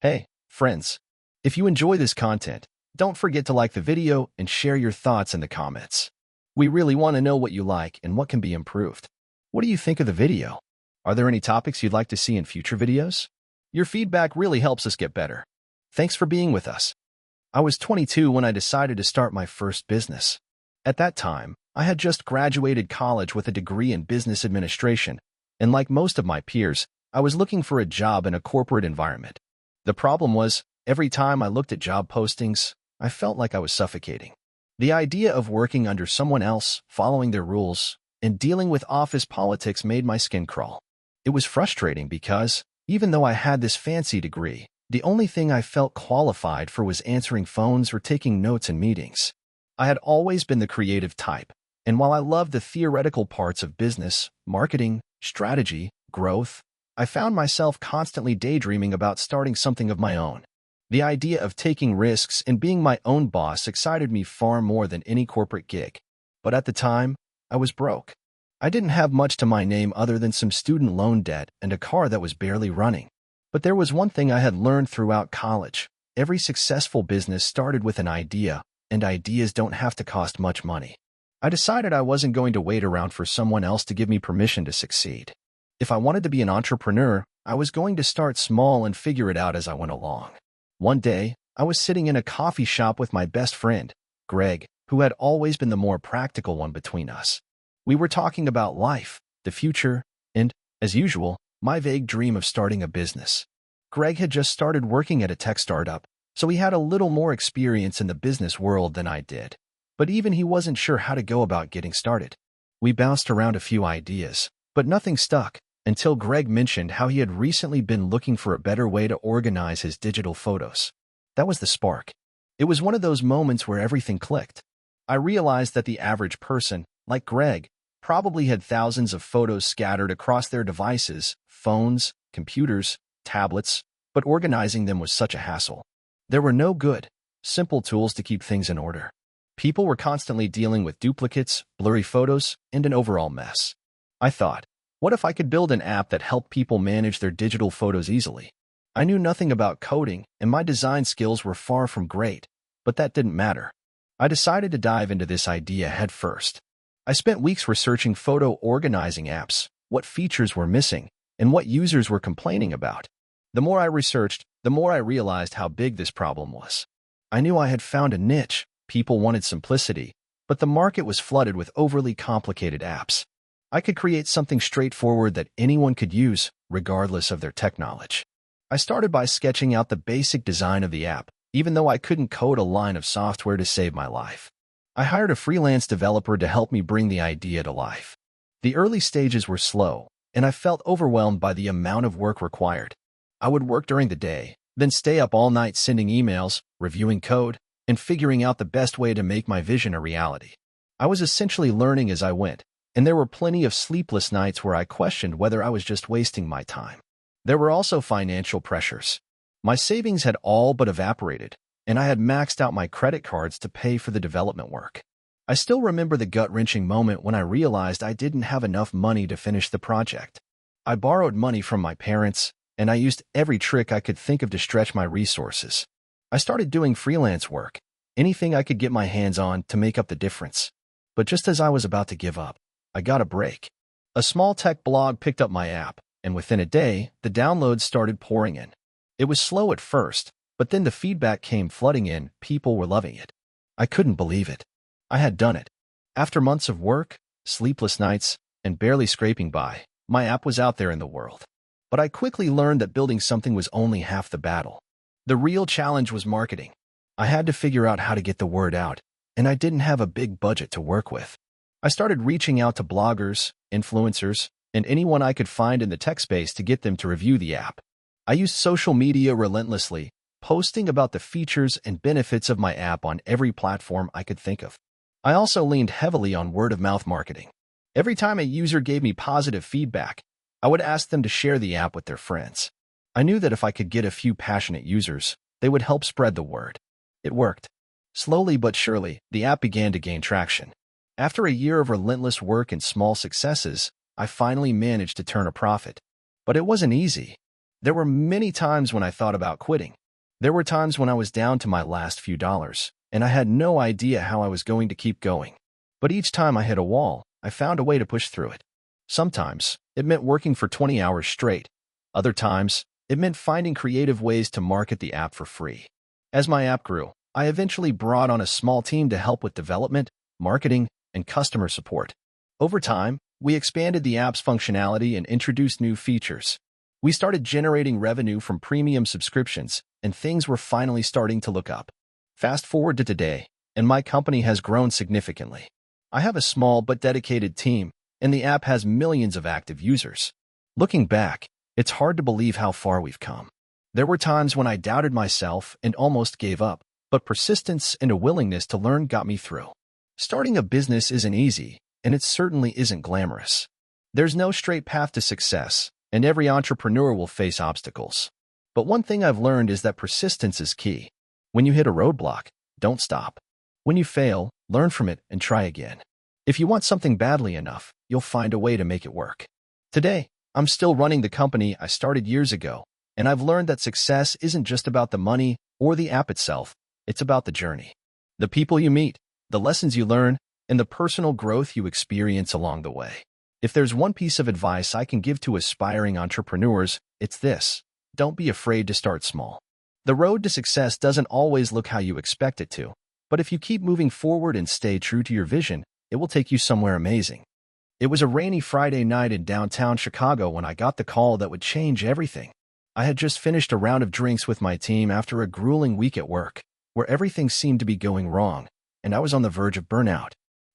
Hey, friends, if you enjoy this content, don't forget to like the video and share your thoughts in the comments. We really want to know what you like and what can be improved. What do you think of the video? Are there any topics you'd like to see in future videos? Your feedback really helps us get better. Thanks for being with us. I was 22 when I decided to start my first business. At that time, I had just graduated college with a degree in business administration, and like most of my peers, I was looking for a job in a corporate environment. The problem was, every time I looked at job postings, I felt like I was suffocating. The idea of working under someone else, following their rules, and dealing with office politics made my skin crawl. It was frustrating because, even though I had this fancy degree, the only thing I felt qualified for was answering phones or taking notes in meetings. I had always been the creative type, and while I loved the theoretical parts of business, marketing, strategy, growth, I found myself constantly daydreaming about starting something of my own. The idea of taking risks and being my own boss excited me far more than any corporate gig. But at the time, I was broke. I didn't have much to my name other than some student loan debt and a car that was barely running. But there was one thing I had learned throughout college. Every successful business started with an idea, and ideas don't have to cost much money. I decided I wasn't going to wait around for someone else to give me permission to succeed. If I wanted to be an entrepreneur, I was going to start small and figure it out as I went along. One day, I was sitting in a coffee shop with my best friend, Greg, who had always been the more practical one between us. We were talking about life, the future, and, as usual, my vague dream of starting a business. Greg had just started working at a tech startup, so he had a little more experience in the business world than I did. But even he wasn't sure how to go about getting started. We bounced around a few ideas, but nothing stuck, until Greg mentioned how he had recently been looking for a better way to organize his digital photos. That was the spark. It was one of those moments where everything clicked. I realized that the average person, like Greg, probably had thousands of photos scattered across their devices, phones, computers, tablets, but organizing them was such a hassle. There were no good, simple tools to keep things in order. People were constantly dealing with duplicates, blurry photos, and an overall mess. I thought, what if I could build an app that helped people manage their digital photos easily? I knew nothing about coding, and my design skills were far from great, but that didn't matter. I decided to dive into this idea head first. I spent weeks researching photo organizing apps, what features were missing, and what users were complaining about. The more I researched, the more I realized how big this problem was. I knew I had found a niche. People wanted simplicity, but the market was flooded with overly complicated apps. I could create something straightforward that anyone could use, regardless of their tech knowledge. I started by sketching out the basic design of the app, even though I couldn't code a line of software to save my life. I hired a freelance developer to help me bring the idea to life. The early stages were slow, and I felt overwhelmed by the amount of work required. I would work during the day, then stay up all night sending emails, reviewing code, and figuring out the best way to make my vision a reality. I was essentially learning as I went, and there were plenty of sleepless nights where I questioned whether I was just wasting my time. There were also financial pressures. My savings had all but evaporated, and I had maxed out my credit cards to pay for the development work. I still remember the gut-wrenching moment when I realized I didn't have enough money to finish the project. I borrowed money from my parents, and I used every trick I could think of to stretch my resources. I started doing freelance work, anything I could get my hands on to make up the difference. But just as I was about to give up, I got a break. A small tech blog picked up my app, and within a day, the downloads started pouring in. It was slow at first, but then the feedback came flooding in. People were loving it. I couldn't believe it. I had done it. After months of work, sleepless nights, and barely scraping by, my app was out there in the world. But I quickly learned that building something was only half the battle. The real challenge was marketing. I had to figure out how to get the word out, and I didn't have a big budget to work with. I started reaching out to bloggers, influencers, and anyone I could find in the tech space to get them to review the app. I used social media relentlessly, posting about the features and benefits of my app on every platform I could think of. I also leaned heavily on word-of-mouth marketing. Every time a user gave me positive feedback, I would ask them to share the app with their friends. I knew that if I could get a few passionate users, they would help spread the word. It worked. Slowly but surely, the app began to gain traction. After a year of relentless work and small successes, I finally managed to turn a profit. But it wasn't easy. There were many times when I thought about quitting. There were times when I was down to my last few dollars, and I had no idea how I was going to keep going. But each time I hit a wall, I found a way to push through it. Sometimes, it meant working for 20 hours straight. Other times, it meant finding creative ways to market the app for free. As my app grew, I eventually brought on a small team to help with development, marketing, and customer support. Over time, we expanded the app's functionality and introduced new features. We started generating revenue from premium subscriptions, and things were finally starting to look up. Fast forward to today, and my company has grown significantly. I have a small but dedicated team, and the app has millions of active users. Looking back, it's hard to believe how far we've come. There were times when I doubted myself and almost gave up, but persistence and a willingness to learn got me through. Starting a business isn't easy, and it certainly isn't glamorous. There's no straight path to success, and every entrepreneur will face obstacles. But one thing I've learned is that persistence is key. When you hit a roadblock, don't stop. When you fail, learn from it and try again. If you want something badly enough, you'll find a way to make it work. Today, I'm still running the company I started years ago, and I've learned that success isn't just about the money or the app itself. It's about the journey. The people you meet, the lessons you learn, and the personal growth you experience along the way. If there's one piece of advice I can give to aspiring entrepreneurs, it's this: don't be afraid to start small. The road to success doesn't always look how you expect it to, but if you keep moving forward and stay true to your vision, it will take you somewhere amazing. It was a rainy Friday night in downtown Chicago when I got the call that would change everything. I had just finished a round of drinks with my team after a grueling week at work, where everything seemed to be going wrong, and I was on the verge of burnout.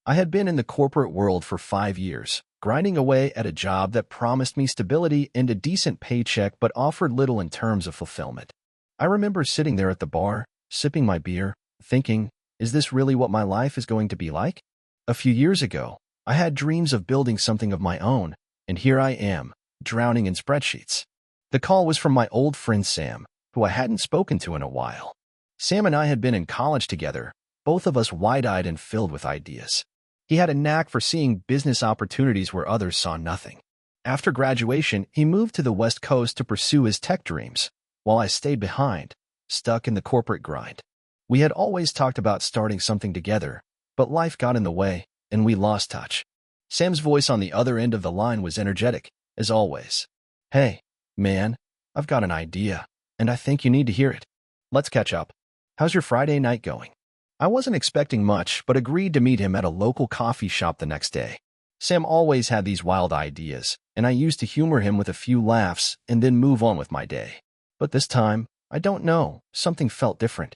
I had been in the corporate world for 5 years, grinding away at a job that promised me stability and a decent paycheck but offered little in terms of fulfillment. I remember sitting there at the bar, sipping my beer, thinking, is this really what my life is going to be like? A few years ago, I had dreams of building something of my own, and here I am, drowning in spreadsheets. The call was from my old friend Sam, who I hadn't spoken to in a while. Sam and I had been in college together, both of us wide-eyed and filled with ideas. He had a knack for seeing business opportunities where others saw nothing. After graduation, he moved to the West Coast to pursue his tech dreams, while I stayed behind, stuck in the corporate grind. We had always talked about starting something together, but life got in the way, and we lost touch. Sam's voice on the other end of the line was energetic, as always. Hey, man, I've got an idea, and I think you need to hear it. Let's catch up. How's your Friday night going? I wasn't expecting much, but agreed to meet him at a local coffee shop the next day. Sam always had these wild ideas, and I used to humor him with a few laughs and then move on with my day. But this time, I don't know, something felt different.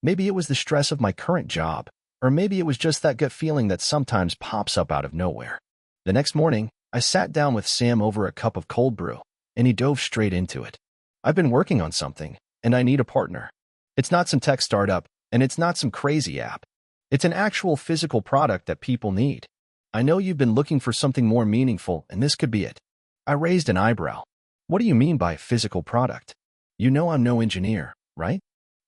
Maybe it was the stress of my current job, or maybe it was just that gut feeling that sometimes pops up out of nowhere. The next morning, I sat down with Sam over a cup of cold brew, and he dove straight into it. I've been working on something, and I need a partner. It's not some tech startup, and it's not some crazy app. It's an actual physical product that people need. I know you've been looking for something more meaningful, and this could be it. I raised an eyebrow. What do you mean by physical product? You know I'm no engineer, right?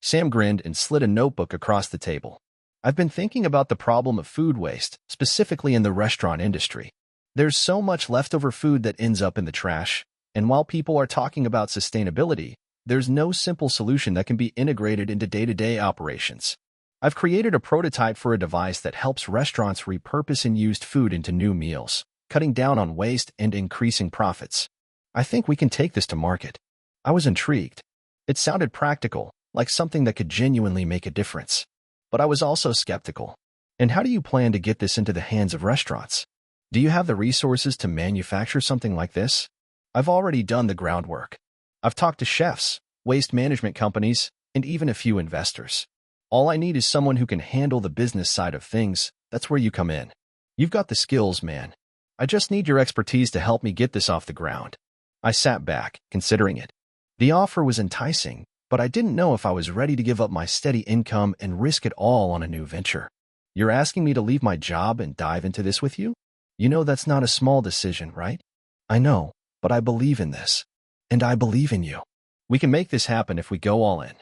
Sam grinned and slid a notebook across the table. I've been thinking about the problem of food waste, specifically in the restaurant industry. There's so much leftover food that ends up in the trash, and while people are talking about sustainability, there's no simple solution that can be integrated into day-to-day operations. I've created a prototype for a device that helps restaurants repurpose unused food into new meals, cutting down on waste and increasing profits. I think we can take this to market. I was intrigued. It sounded practical, like something that could genuinely make a difference. But I was also skeptical. And how do you plan to get this into the hands of restaurants? Do you have the resources to manufacture something like this? I've already done the groundwork. I've talked to chefs, waste management companies, and even a few investors. All I need is someone who can handle the business side of things. That's where you come in. You've got the skills, man. I just need your expertise to help me get this off the ground. I sat back, considering it. The offer was enticing, but I didn't know if I was ready to give up my steady income and risk it all on a new venture. You're asking me to leave my job and dive into this with you? You know that's not a small decision, right? I know, but I believe in this. And I believe in you. We can make this happen if we go all in.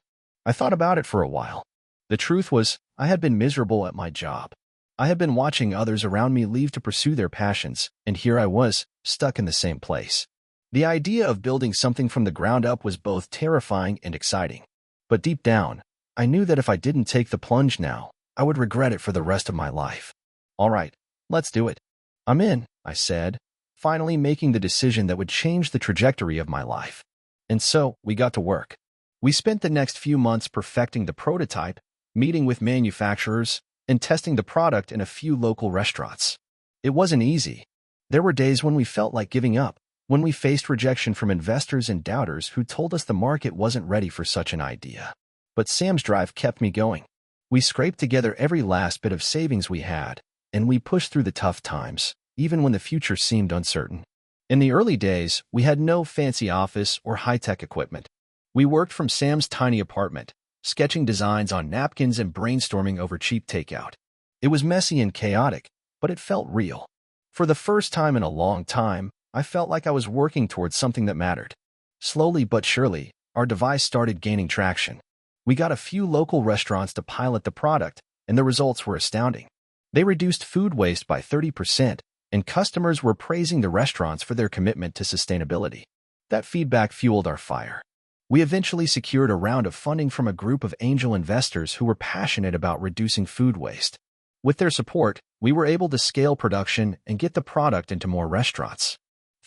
I thought about it for a while. The truth was, I had been miserable at my job. I had been watching others around me leave to pursue their passions, and here I was, stuck in the same place. The idea of building something from the ground up was both terrifying and exciting. But deep down, I knew that if I didn't take the plunge now, I would regret it for the rest of my life. All right, let's do it. I'm in, I said, finally making the decision that would change the trajectory of my life. And so, we got to work. We spent the next few months perfecting the prototype, meeting with manufacturers, and testing the product in a few local restaurants. It wasn't easy. There were days when we felt like giving up, when we faced rejection from investors and doubters who told us the market wasn't ready for such an idea. But Sam's drive kept me going. We scraped together every last bit of savings we had, and we pushed through the tough times, even when the future seemed uncertain. In the early days, we had no fancy office or high-tech equipment. We worked from Sam's tiny apartment, sketching designs on napkins and brainstorming over cheap takeout. It was messy and chaotic, but it felt real. For the first time in a long time, I felt like I was working towards something that mattered. Slowly but surely, our device started gaining traction. We got a few local restaurants to pilot the product, and the results were astounding. They reduced food waste by 30%, and customers were praising the restaurants for their commitment to sustainability. That feedback fueled our fire. We eventually secured a round of funding from a group of angel investors who were passionate about reducing food waste. With their support, we were able to scale production and get the product into more restaurants.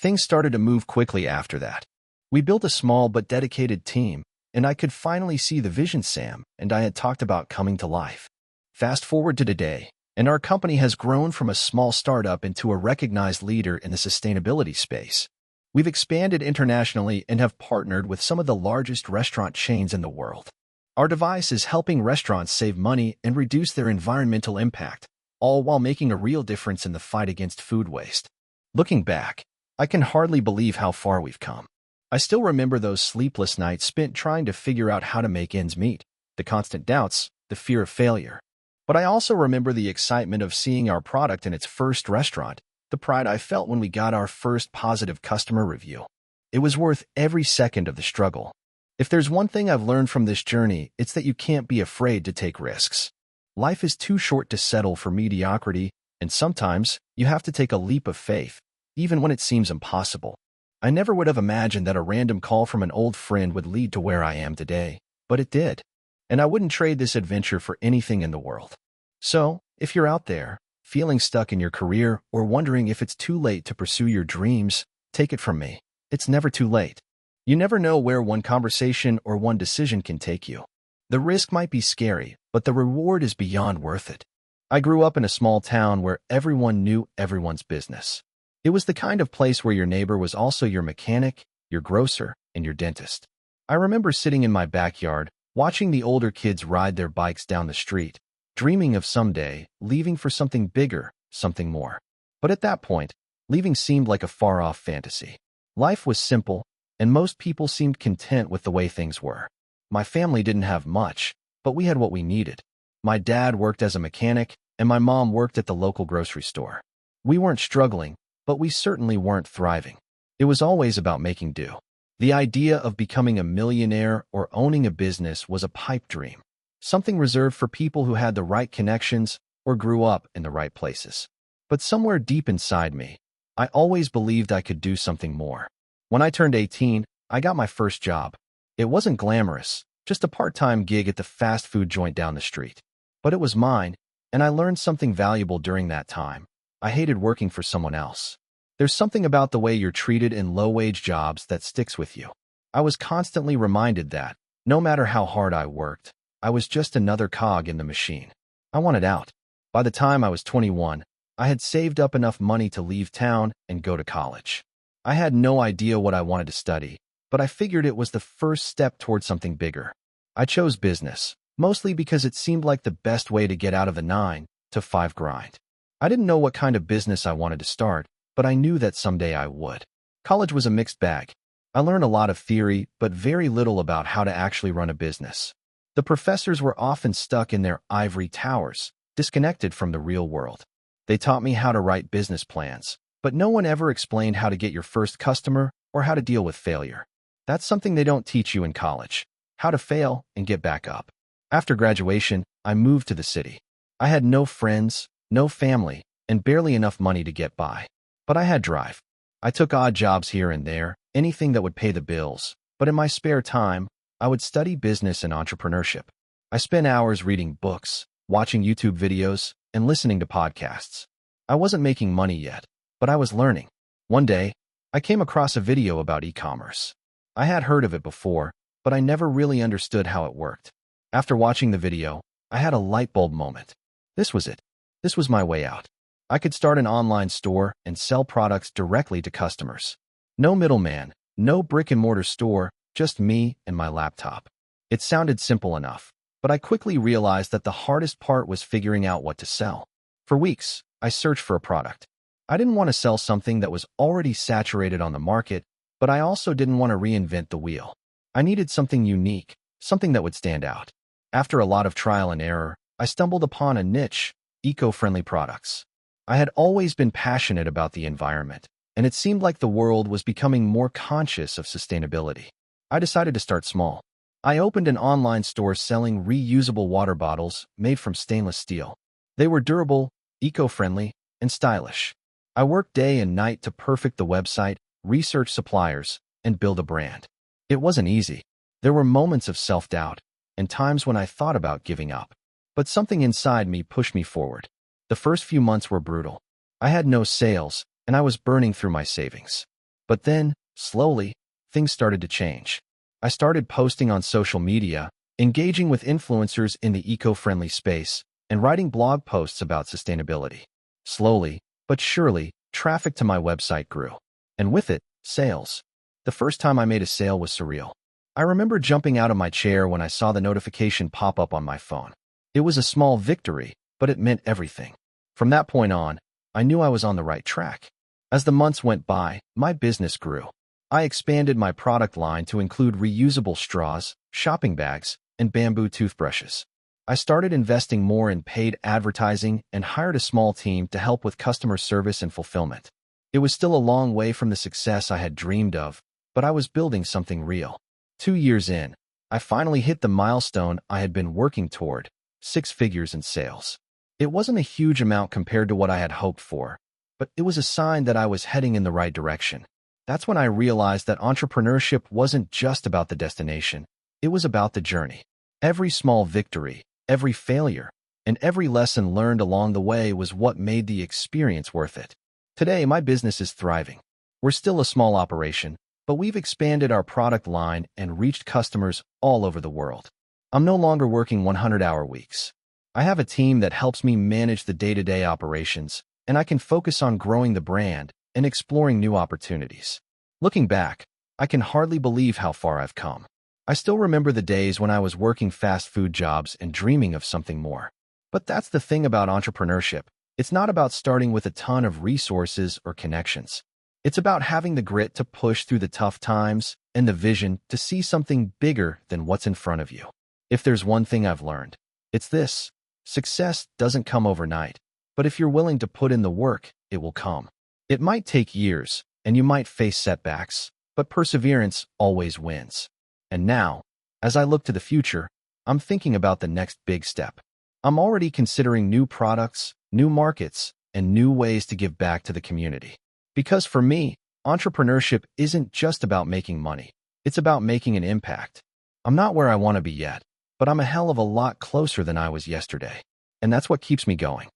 Things started to move quickly after that. We built a small but dedicated team, and I could finally see the vision Sam and I had talked about coming to life. Fast forward to today, and our company has grown from a small startup into a recognized leader in the sustainability space. We've expanded internationally and have partnered with some of the largest restaurant chains in the world. Our device is helping restaurants save money and reduce their environmental impact, all while making a real difference in the fight against food waste. Looking back, I can hardly believe how far we've come. I still remember those sleepless nights spent trying to figure out how to make ends meet, the constant doubts, the fear of failure. But I also remember the excitement of seeing our product in its first restaurant, the pride I felt when we got our first positive customer review. It was worth every second of the struggle. If there's one thing I've learned from this journey, it's that you can't be afraid to take risks. Life is too short to settle for mediocrity, and sometimes you have to take a leap of faith, even when it seems impossible. I never would have imagined that a random call from an old friend would lead to where I am today, but it did. And I wouldn't trade this adventure for anything in the world. So, if you're out there, feeling stuck in your career or wondering if it's too late to pursue your dreams, take it from me. It's never too late. You never know where one conversation or one decision can take you. The risk might be scary, but the reward is beyond worth it. I grew up in a small town where everyone knew everyone's business. It was the kind of place where your neighbor was also your mechanic, your grocer, and your dentist. I remember sitting in my backyard, watching the older kids ride their bikes down the street, dreaming of someday leaving for something bigger, something more. But at that point, leaving seemed like a far-off fantasy. Life was simple, and most people seemed content with the way things were. My family didn't have much, but we had what we needed. My dad worked as a mechanic, and my mom worked at the local grocery store. We weren't struggling, but we certainly weren't thriving. It was always about making do. The idea of becoming a millionaire or owning a business was a pipe dream, something reserved for people who had the right connections or grew up in the right places. But somewhere deep inside me, I always believed I could do something more. When I turned 18, I got my first job. It wasn't glamorous, just a part-time gig at the fast food joint down the street. But it was mine, and I learned something valuable during that time. I hated working for someone else. There's something about the way you're treated in low-wage jobs that sticks with you. I was constantly reminded that, no matter how hard I worked, I was just another cog in the machine. I wanted out. By the time I was 21, I had saved up enough money to leave town and go to college. I had no idea what I wanted to study, but I figured it was the first step toward something bigger. I chose business, mostly because it seemed like the best way to get out of the 9-to-5 grind. I didn't know what kind of business I wanted to start, but I knew that someday I would. College was a mixed bag. I learned a lot of theory, but very little about how to actually run a business. The professors were often stuck in their ivory towers, disconnected from the real world. They taught me how to write business plans, but no one ever explained how to get your first customer or how to deal with failure. That's something they don't teach you in college, how to fail and get back up. After graduation, I moved to the city. I had no friends, no family, and barely enough money to get by. But I had drive. I took odd jobs here and there, anything that would pay the bills, but in my spare time, I would study business and entrepreneurship. I spent hours reading books, watching YouTube videos, and listening to podcasts. I wasn't making money yet, but I was learning. One day, I came across a video about e-commerce. I had heard of it before, but I never really understood how it worked. After watching the video, I had a light bulb moment. This was it. This was my way out. I could start an online store and sell products directly to customers. No middleman, no brick-and-mortar store, just me and my laptop. It sounded simple enough, but I quickly realized that the hardest part was figuring out what to sell. For weeks, I searched for a product. I didn't want to sell something that was already saturated on the market, but I also didn't want to reinvent the wheel. I needed something unique, something that would stand out. After a lot of trial and error, I stumbled upon a niche, eco-friendly products. I had always been passionate about the environment, and it seemed like the world was becoming more conscious of sustainability. I decided to start small. I opened an online store selling reusable water bottles made from stainless steel. They were durable, eco-friendly, and stylish. I worked day and night to perfect the website, research suppliers, and build a brand. It wasn't easy. There were moments of self-doubt and times when I thought about giving up. But something inside me pushed me forward. The first few months were brutal. I had no sales, and I was burning through my savings. But then, slowly, things started to change. I started posting on social media, engaging with influencers in the eco-friendly space, and writing blog posts about sustainability. Slowly, but surely, traffic to my website grew. And with it, sales. The first time I made a sale was surreal. I remember jumping out of my chair when I saw the notification pop up on my phone. It was a small victory, but it meant everything. From that point on, I knew I was on the right track. As the months went by, my business grew. I expanded my product line to include reusable straws, shopping bags, and bamboo toothbrushes. I started investing more in paid advertising and hired a small team to help with customer service and fulfillment. It was still a long way from the success I had dreamed of, but I was building something real. 2 years in, I finally hit the milestone I had been working toward, 6 figures in sales. It wasn't a huge amount compared to what I had hoped for, but it was a sign that I was heading in the right direction. That's when I realized that entrepreneurship wasn't just about the destination, it was about the journey. Every small victory, every failure, and every lesson learned along the way was what made the experience worth it. Today, my business is thriving. We're still a small operation, but we've expanded our product line and reached customers all over the world. I'm no longer working 100-hour weeks. I have a team that helps me manage the day-to-day operations, and I can focus on growing the brand and exploring new opportunities. Looking back, I can hardly believe how far I've come. I still remember the days when I was working fast food jobs and dreaming of something more. But that's the thing about entrepreneurship. It's not about starting with a ton of resources or connections. It's about having the grit to push through the tough times and the vision to see something bigger than what's in front of you. If there's one thing I've learned, it's this. Success doesn't come overnight, but if you're willing to put in the work, it will come. It might take years, and you might face setbacks, but perseverance always wins. And now, as I look to the future, I'm thinking about the next big step. I'm already considering new products, new markets, and new ways to give back to the community. Because for me, entrepreneurship isn't just about making money. It's about making an impact. I'm not where I want to be yet, but I'm a hell of a lot closer than I was yesterday. And that's what keeps me going.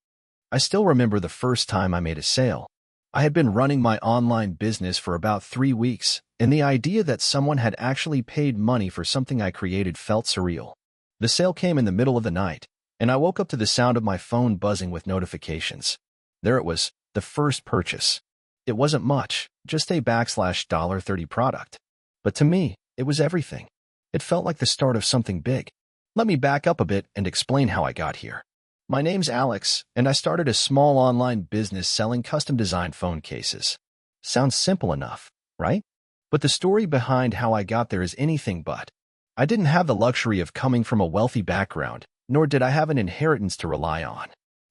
I still remember the first time I made a sale. I had been running my online business for about 3 weeks, and the idea that someone had actually paid money for something I created felt surreal. The sale came in the middle of the night, and I woke up to the sound of my phone buzzing with notifications. There it was, the first purchase. It wasn't much, just a $30 product. But to me, it was everything. It felt like the start of something big. Let me back up a bit and explain how I got here. My name's Alex, and I started a small online business selling custom-designed phone cases. Sounds simple enough, right? But the story behind how I got there is anything but. I didn't have the luxury of coming from a wealthy background, nor did I have an inheritance to rely on.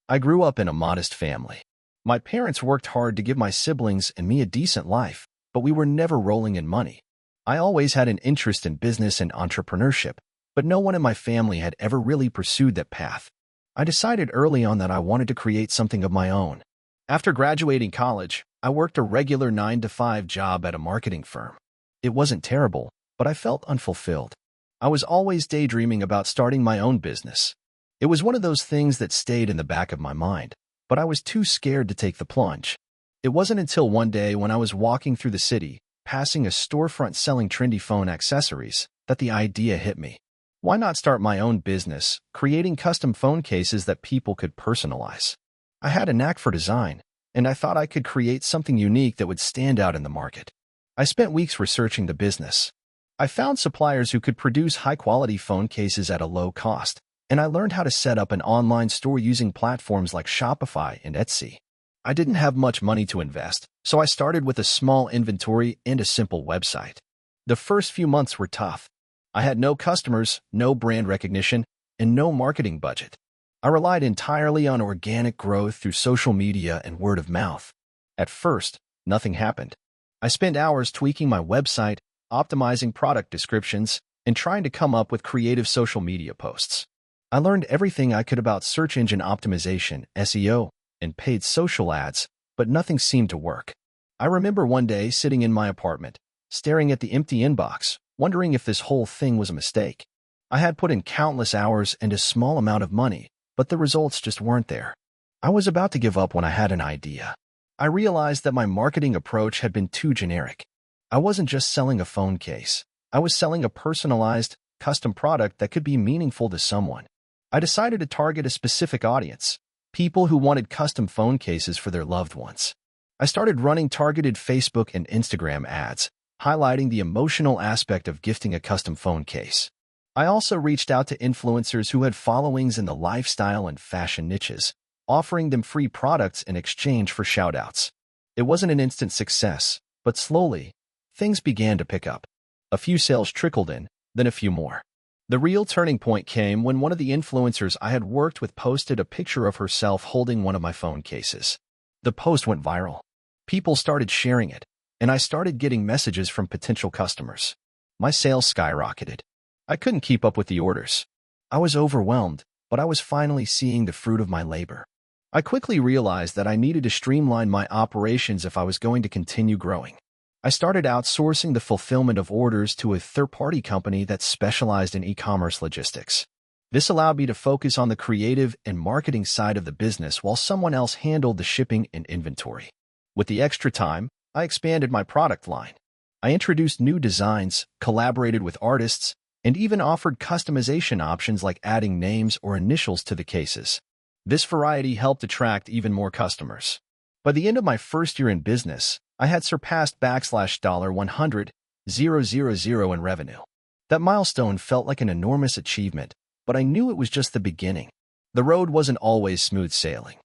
I grew up in a modest family. My parents worked hard to give my siblings and me a decent life, but we were never rolling in money. I always had an interest in business and entrepreneurship, but no one in my family had ever really pursued that path. I decided early on that I wanted to create something of my own. After graduating college, I worked a regular 9-to-5 job at a marketing firm. It wasn't terrible, but I felt unfulfilled. I was always daydreaming about starting my own business. It was one of those things that stayed in the back of my mind, but I was too scared to take the plunge. It wasn't until one day when I was walking through the city, passing a storefront selling trendy phone accessories, that the idea hit me. Why not start my own business, creating custom phone cases that people could personalize? I had a knack for design, and I thought I could create something unique that would stand out in the market. I spent weeks researching the business. I found suppliers who could produce high-quality phone cases at a low cost, and I learned how to set up an online store using platforms like Shopify and Etsy. I didn't have much money to invest, so I started with a small inventory and a simple website. The first few months were tough. I had no customers, no brand recognition, and no marketing budget. I relied entirely on organic growth through social media and word of mouth. At first, nothing happened. I spent hours tweaking my website, optimizing product descriptions, and trying to come up with creative social media posts. I learned everything I could about search engine optimization, SEO, and paid social ads, but nothing seemed to work. I remember one day sitting in my apartment, staring at the empty inbox, wondering if this whole thing was a mistake. I had put in countless hours and a small amount of money, but the results just weren't there. I was about to give up when I had an idea. I realized that my marketing approach had been too generic. I wasn't just selling a phone case. I was selling a personalized, custom product that could be meaningful to someone. I decided to target a specific audience, people who wanted custom phone cases for their loved ones. I started running targeted Facebook and Instagram ads, highlighting the emotional aspect of gifting a custom phone case. I also reached out to influencers who had followings in the lifestyle and fashion niches, offering them free products in exchange for shoutouts. It wasn't an instant success, but slowly, things began to pick up. A few sales trickled in, then a few more. The real turning point came when one of the influencers I had worked with posted a picture of herself holding one of my phone cases. The post went viral. People started sharing it, and I started getting messages from potential customers. My sales skyrocketed. I couldn't keep up with the orders. I was overwhelmed, but I was finally seeing the fruit of my labor. I quickly realized that I needed to streamline my operations if I was going to continue growing. I started outsourcing the fulfillment of orders to a third-party company that specialized in e-commerce logistics. This allowed me to focus on the creative and marketing side of the business while someone else handled the shipping and inventory. With the extra time, I expanded my product line. I introduced new designs, collaborated with artists, and even offered customization options like adding names or initials to the cases. This variety helped attract even more customers. By the end of my first year in business, I had surpassed $100,000 in revenue. That milestone felt like an enormous achievement, but I knew it was just the beginning. The road wasn't always smooth sailing.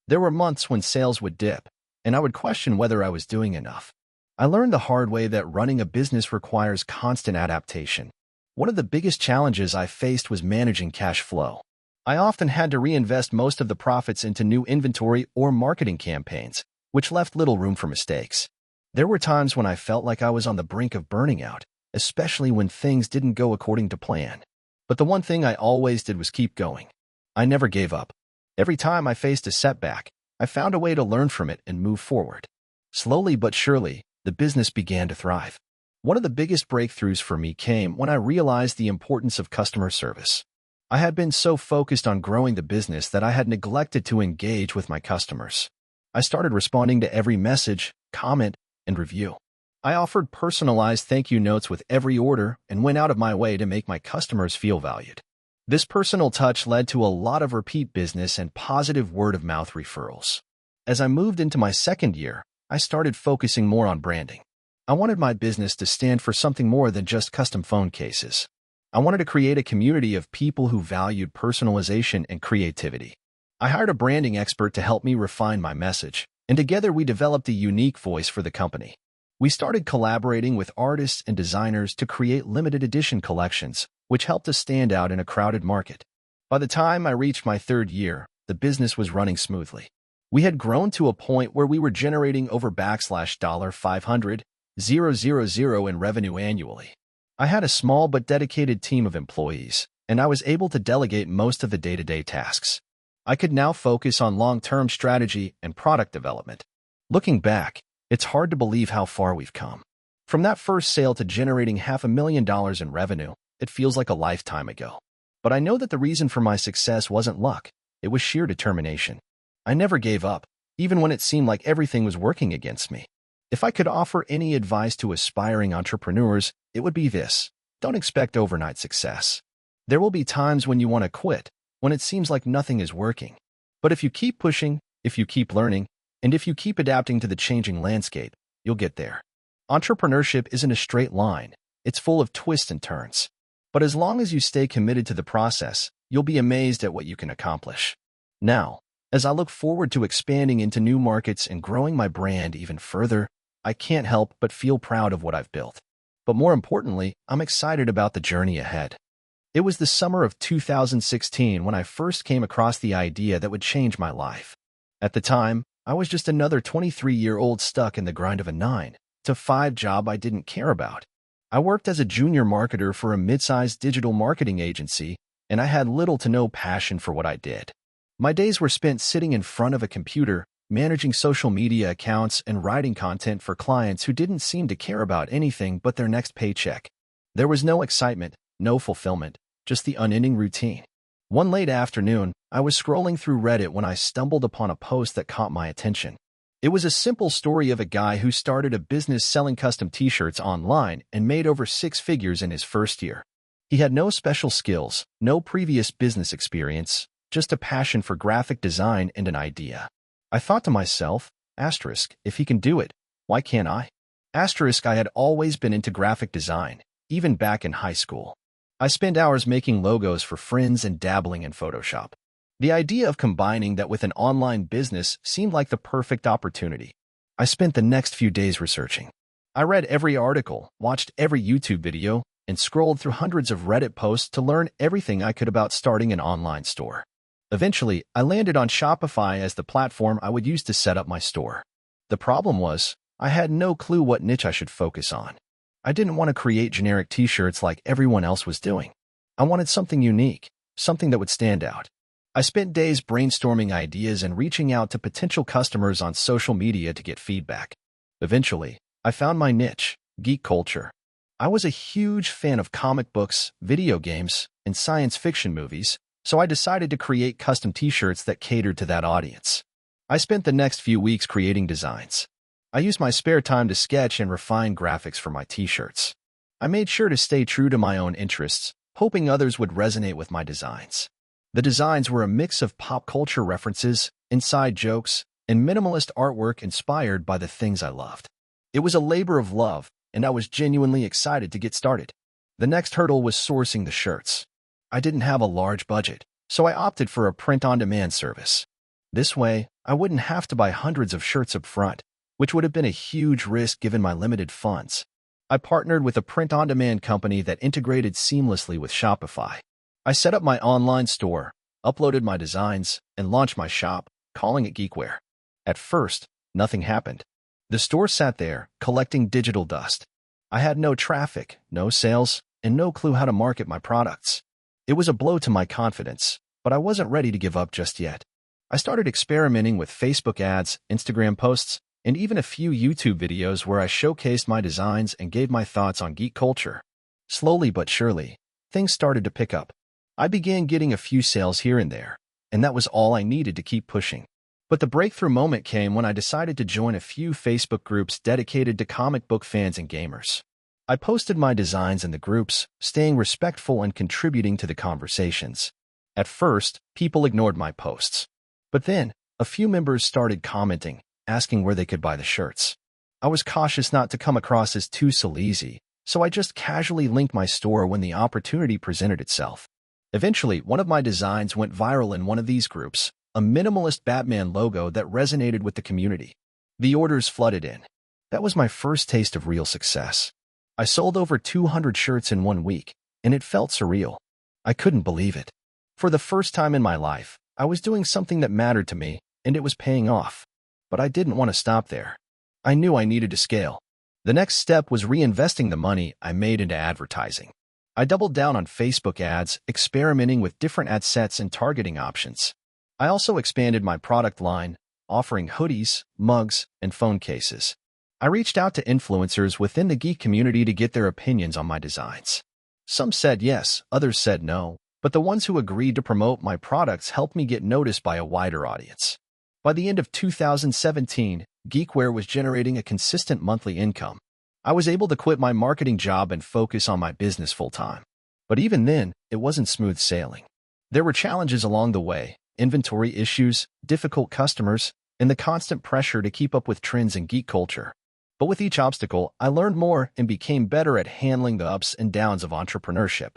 There were months when sales would dip, and I would question whether I was doing enough. I learned the hard way that running a business requires constant adaptation. One of the biggest challenges I faced was managing cash flow. I often had to reinvest most of the profits into new inventory or marketing campaigns, which left little room for mistakes. There were times when I felt like I was on the brink of burning out, especially when things didn't go according to plan. But the one thing I always did was keep going. I never gave up. Every time I faced a setback, I found a way to learn from it and move forward. Slowly but surely, the business began to thrive. One of the biggest breakthroughs for me came when I realized the importance of customer service. I had been so focused on growing the business that I had neglected to engage with my customers. I started responding to every message, comment, and review. I offered personalized thank you notes with every order and went out of my way to make my customers feel valued. This personal touch led to a lot of repeat business and positive word-of-mouth referrals. As I moved into my second year, I started focusing more on branding. I wanted my business to stand for something more than just custom phone cases. I wanted to create a community of people who valued personalization and creativity. I hired a branding expert to help me refine my message, and together we developed a unique voice for the company. We started collaborating with artists and designers to create limited edition collections, which helped us stand out in a crowded market. By the time I reached my third year, the business was running smoothly. We had grown to a point where we were generating over $500,000 in revenue annually. I had a small but dedicated team of employees, and I was able to delegate most of the day-to-day tasks. I could now focus on long-term strategy and product development. Looking back, it's hard to believe how far we've come. From that first sale to generating $500,000 in revenue, it feels like a lifetime ago. But I know that the reason for my success wasn't luck. It was sheer determination. I never gave up, even when it seemed like everything was working against me. If I could offer any advice to aspiring entrepreneurs, it would be this: don't expect overnight success. There will be times when you want to quit, when it seems like nothing is working. But if you keep pushing, if you keep learning, and if you keep adapting to the changing landscape, you'll get there. Entrepreneurship isn't a straight line. It's full of twists and turns. But as long as you stay committed to the process, you'll be amazed at what you can accomplish. Now, as I look forward to expanding into new markets and growing my brand even further, I can't help but feel proud of what I've built. But more importantly, I'm excited about the journey ahead. It was the summer of 2016 when I first came across the idea that would change my life. At the time, I was just another 23-year-old stuck in the grind of a 9-to-5 job I didn't care about. I worked as a junior marketer for a mid-sized digital marketing agency, and I had little to no passion for what I did. My days were spent sitting in front of a computer, managing social media accounts and writing content for clients who didn't seem to care about anything but their next paycheck. There was no excitement, no fulfillment, just the unending routine. One late afternoon, I was scrolling through Reddit when I stumbled upon a post that caught my attention. It was a simple story of a guy who started a business selling custom t-shirts online and made over 6 figures in his first year. He had no special skills, no previous business experience, just a passion for graphic design and an idea. I thought to myself, if he can do it, why can't I? I had always been into graphic design, even back in high school. I spent hours making logos for friends and dabbling in Photoshop. The idea of combining that with an online business seemed like the perfect opportunity. I spent the next few days researching. I read every article, watched every YouTube video, and scrolled through hundreds of Reddit posts to learn everything I could about starting an online store. Eventually, I landed on Shopify as the platform I would use to set up my store. The problem was, I had no clue what niche I should focus on. I didn't want to create generic t-shirts like everyone else was doing. I wanted something unique, something that would stand out. I spent days brainstorming ideas and reaching out to potential customers on social media to get feedback. Eventually, I found my niche, geek culture. I was a huge fan of comic books, video games, and science fiction movies, so I decided to create custom t-shirts that catered to that audience. I spent the next few weeks creating designs. I used my spare time to sketch and refine graphics for my t-shirts. I made sure to stay true to my own interests, hoping others would resonate with my designs. The designs were a mix of pop culture references, inside jokes, and minimalist artwork inspired by the things I loved. It was a labor of love, and I was genuinely excited to get started. The next hurdle was sourcing the shirts. I didn't have a large budget, so I opted for a print-on-demand service. This way, I wouldn't have to buy hundreds of shirts up front, which would have been a huge risk given my limited funds. I partnered with a print-on-demand company that integrated seamlessly with Shopify. I set up my online store, uploaded my designs, and launched my shop, calling it Geekware. At first, nothing happened. The store sat there, collecting digital dust. I had no traffic, no sales, and no clue how to market my products. It was a blow to my confidence, but I wasn't ready to give up just yet. I started experimenting with Facebook ads, Instagram posts, and even a few YouTube videos where I showcased my designs and gave my thoughts on geek culture. Slowly but surely, things started to pick up. I began getting a few sales here and there, and that was all I needed to keep pushing. But the breakthrough moment came when I decided to join a few Facebook groups dedicated to comic book fans and gamers. I posted my designs in the groups, staying respectful and contributing to the conversations. At first, people ignored my posts. But then, a few members started commenting, asking where they could buy the shirts. I was cautious not to come across as too sleazy, so I just casually linked my store when the opportunity presented itself. Eventually, one of my designs went viral in one of these groups, a minimalist Batman logo that resonated with the community. The orders flooded in. That was my first taste of real success. I sold over 200 shirts in 1 week, and it felt surreal. I couldn't believe it. For the first time in my life, I was doing something that mattered to me, and it was paying off. But I didn't want to stop there. I knew I needed to scale. The next step was reinvesting the money I made into advertising. I doubled down on Facebook ads, experimenting with different ad sets and targeting options. I also expanded my product line, offering hoodies, mugs, and phone cases. I reached out to influencers within the geek community to get their opinions on my designs. Some said yes, others said no, but the ones who agreed to promote my products helped me get noticed by a wider audience. By the end of 2017, Geekware was generating a consistent monthly income. I was able to quit my marketing job and focus on my business full-time. But even then, it wasn't smooth sailing. There were challenges along the way, inventory issues, difficult customers, and the constant pressure to keep up with trends in geek culture. But with each obstacle, I learned more and became better at handling the ups and downs of entrepreneurship.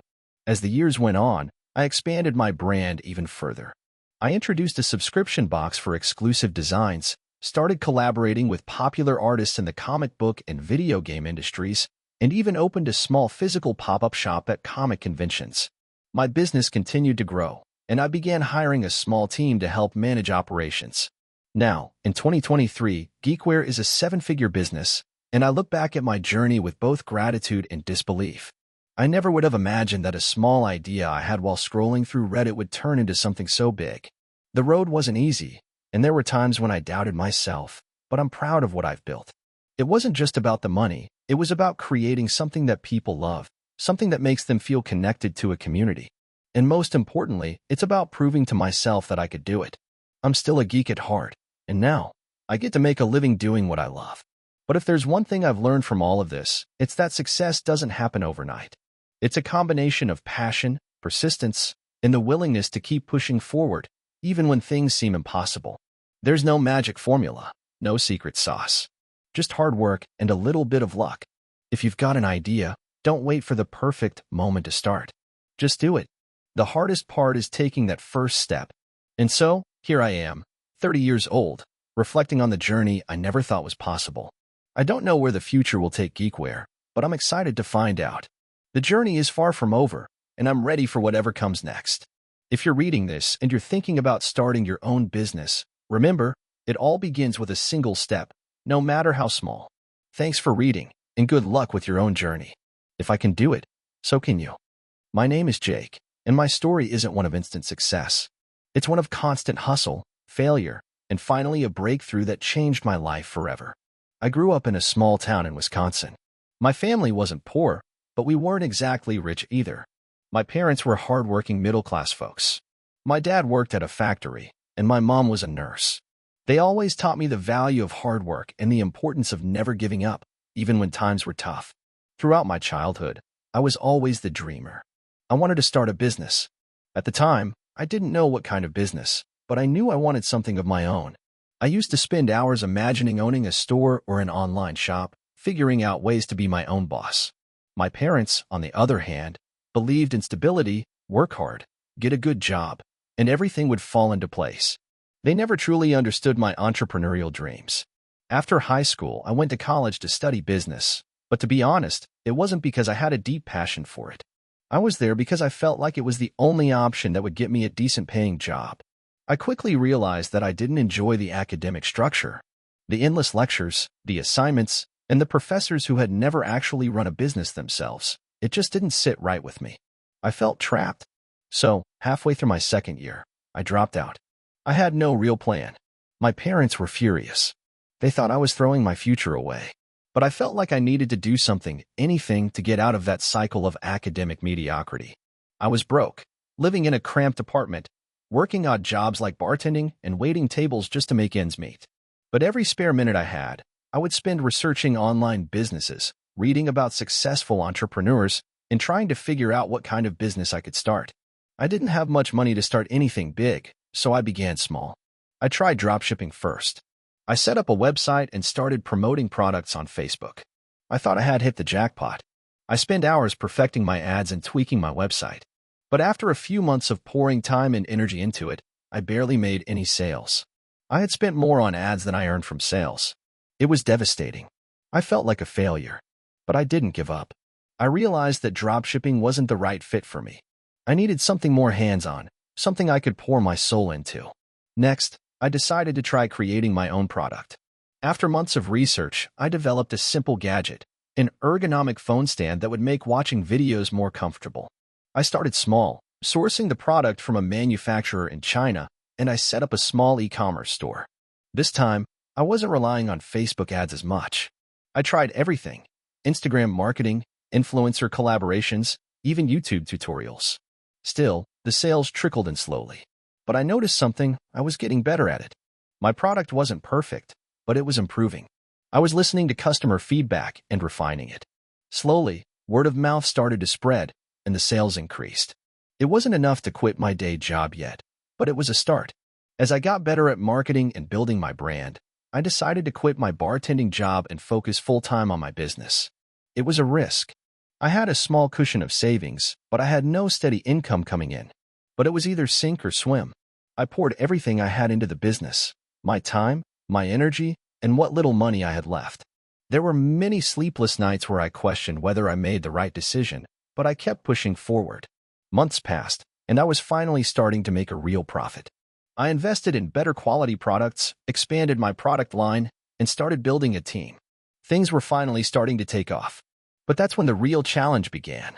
As the years went on, I expanded my brand even further. I introduced a subscription box for exclusive designs, started collaborating with popular artists in the comic book and video game industries, and even opened a small physical pop-up shop at comic conventions. My business continued to grow, and I began hiring a small team to help manage operations. Now, in 2023, Geekware is a 7-figure business, and I look back at my journey with both gratitude and disbelief. I never would have imagined that a small idea I had while scrolling through Reddit would turn into something so big. The road wasn't easy, and there were times when I doubted myself, but I'm proud of what I've built. It wasn't just about the money, it was about creating something that people love, something that makes them feel connected to a community. And most importantly, it's about proving to myself that I could do it. I'm still a geek at heart, and now, I get to make a living doing what I love. But if there's one thing I've learned from all of this, it's that success doesn't happen overnight. It's a combination of passion, persistence, and the willingness to keep pushing forward, even when things seem impossible. There's no magic formula, no secret sauce. Just hard work and a little bit of luck. If you've got an idea, don't wait for the perfect moment to start. Just do it. The hardest part is taking that first step. And so, here I am, 30 years old, reflecting on the journey I never thought was possible. I don't know where the future will take Geekware, but I'm excited to find out. The journey is far from over, and I'm ready for whatever comes next. If you're reading this and you're thinking about starting your own business, remember, it all begins with a single step, no matter how small. Thanks for reading, and good luck with your own journey. If I can do it, so can you. My name is Jake, and my story isn't one of instant success. It's one of constant hustle, failure, and finally a breakthrough that changed my life forever. I grew up in a small town in Wisconsin. My family wasn't poor, but we weren't exactly rich either. My parents were hardworking middle-class folks. My dad worked at a factory, and my mom was a nurse. They always taught me the value of hard work and the importance of never giving up, even when times were tough. Throughout my childhood, I was always the dreamer. I wanted to start a business. At the time, I didn't know what kind of business, but I knew I wanted something of my own. I used to spend hours imagining owning a store or an online shop, figuring out ways to be my own boss. My parents, on the other hand, believed in stability, work hard, get a good job, and everything would fall into place. They never truly understood my entrepreneurial dreams. After high school, I went to college to study business, but to be honest, it wasn't because I had a deep passion for it. I was there because I felt like it was the only option that would get me a decent-paying job. I quickly realized that I didn't enjoy the academic structure, the endless lectures, the assignments, and the professors who had never actually run a business themselves. It just didn't sit right with me. I felt trapped. So, halfway through my second year, I dropped out. I had no real plan. My parents were furious. They thought I was throwing my future away. But I felt like I needed to do something, anything, to get out of that cycle of academic mediocrity. I was broke, living in a cramped apartment, working odd jobs like bartending and waiting tables just to make ends meet. But every spare minute I had, I would spend researching online businesses, reading about successful entrepreneurs, and trying to figure out what kind of business I could start. I didn't have much money to start anything big, so I began small. I tried dropshipping first. I set up a website and started promoting products on Facebook. I thought I had hit the jackpot. I spent hours perfecting my ads and tweaking my website. But after a few months of pouring time and energy into it, I barely made any sales. I had spent more on ads than I earned from sales. It was devastating. I felt like a failure. But I didn't give up. I realized that dropshipping wasn't the right fit for me. I needed something more hands-on, something I could pour my soul into. Next, I decided to try creating my own product. After months of research, I developed a simple gadget, an ergonomic phone stand that would make watching videos more comfortable. I started small, sourcing the product from a manufacturer in China, and I set up a small e-commerce store. This time, I wasn't relying on Facebook ads as much. I tried everything: Instagram marketing, influencer collaborations, even YouTube tutorials. Still, the sales trickled in slowly. But I noticed something: I was getting better at it. My product wasn't perfect, but it was improving. I was listening to customer feedback and refining it. Slowly, word of mouth started to spread, and the sales increased. It wasn't enough to quit my day job yet, but it was a start. As I got better at marketing and building my brand, I decided to quit my bartending job and focus full-time on my business. It was a risk. I had a small cushion of savings, but I had no steady income coming in. But it was either sink or swim. I poured everything I had into the business: my time, my energy, and what little money I had left. There were many sleepless nights where I questioned whether I made the right decision, but I kept pushing forward. Months passed, and I was finally starting to make a real profit. I invested in better quality products, expanded my product line, and started building a team. Things were finally starting to take off. But that's when the real challenge began.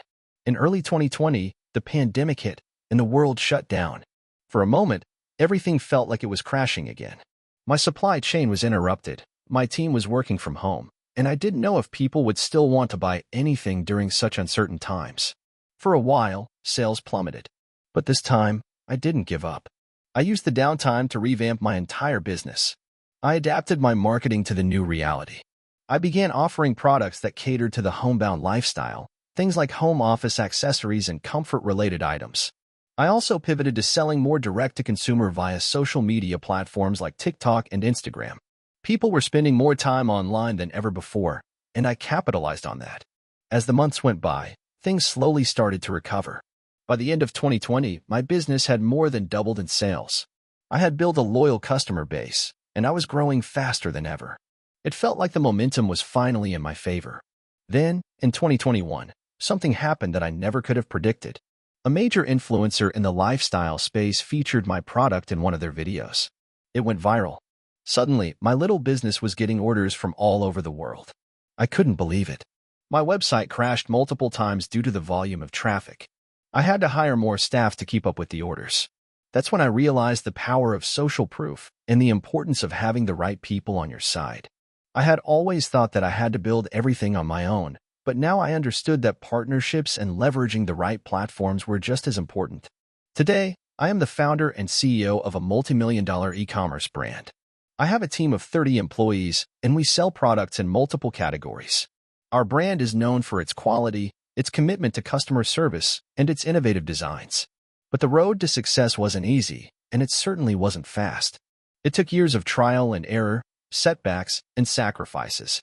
In early 2020, the pandemic hit, and the world shut down. For a moment, everything felt like it was crashing again. My supply chain was interrupted, my team was working from home, and I didn't know if people would still want to buy anything during such uncertain times. For a while, sales plummeted. But this time, I didn't give up. I used the downtime to revamp my entire business. I adapted my marketing to the new reality. I began offering products that catered to the homebound lifestyle, things like home office accessories and comfort-related items. I also pivoted to selling more direct-to-consumer via social media platforms like TikTok and Instagram. People were spending more time online than ever before, and I capitalized on that. As the months went by, things slowly started to recover. By the end of 2020, my business had more than doubled in sales. I had built a loyal customer base, and I was growing faster than ever. It felt like the momentum was finally in my favor. Then, in 2021, something happened that I never could have predicted. A major influencer in the lifestyle space featured my product in one of their videos. It went viral. Suddenly, my little business was getting orders from all over the world. I couldn't believe it. My website crashed multiple times due to the volume of traffic. I had to hire more staff to keep up with the orders. That's when I realized the power of social proof and the importance of having the right people on your side. I had always thought that I had to build everything on my own, but now I understood that partnerships and leveraging the right platforms were just as important. Today, I am the founder and CEO of a multi-million-dollar e-commerce brand. I have a team of 30 employees, and we sell products in multiple categories. Our brand is known for its quality, its commitment to customer service, and its innovative designs. But the road to success wasn't easy, and it certainly wasn't fast. It took years of trial and error, setbacks, and sacrifices.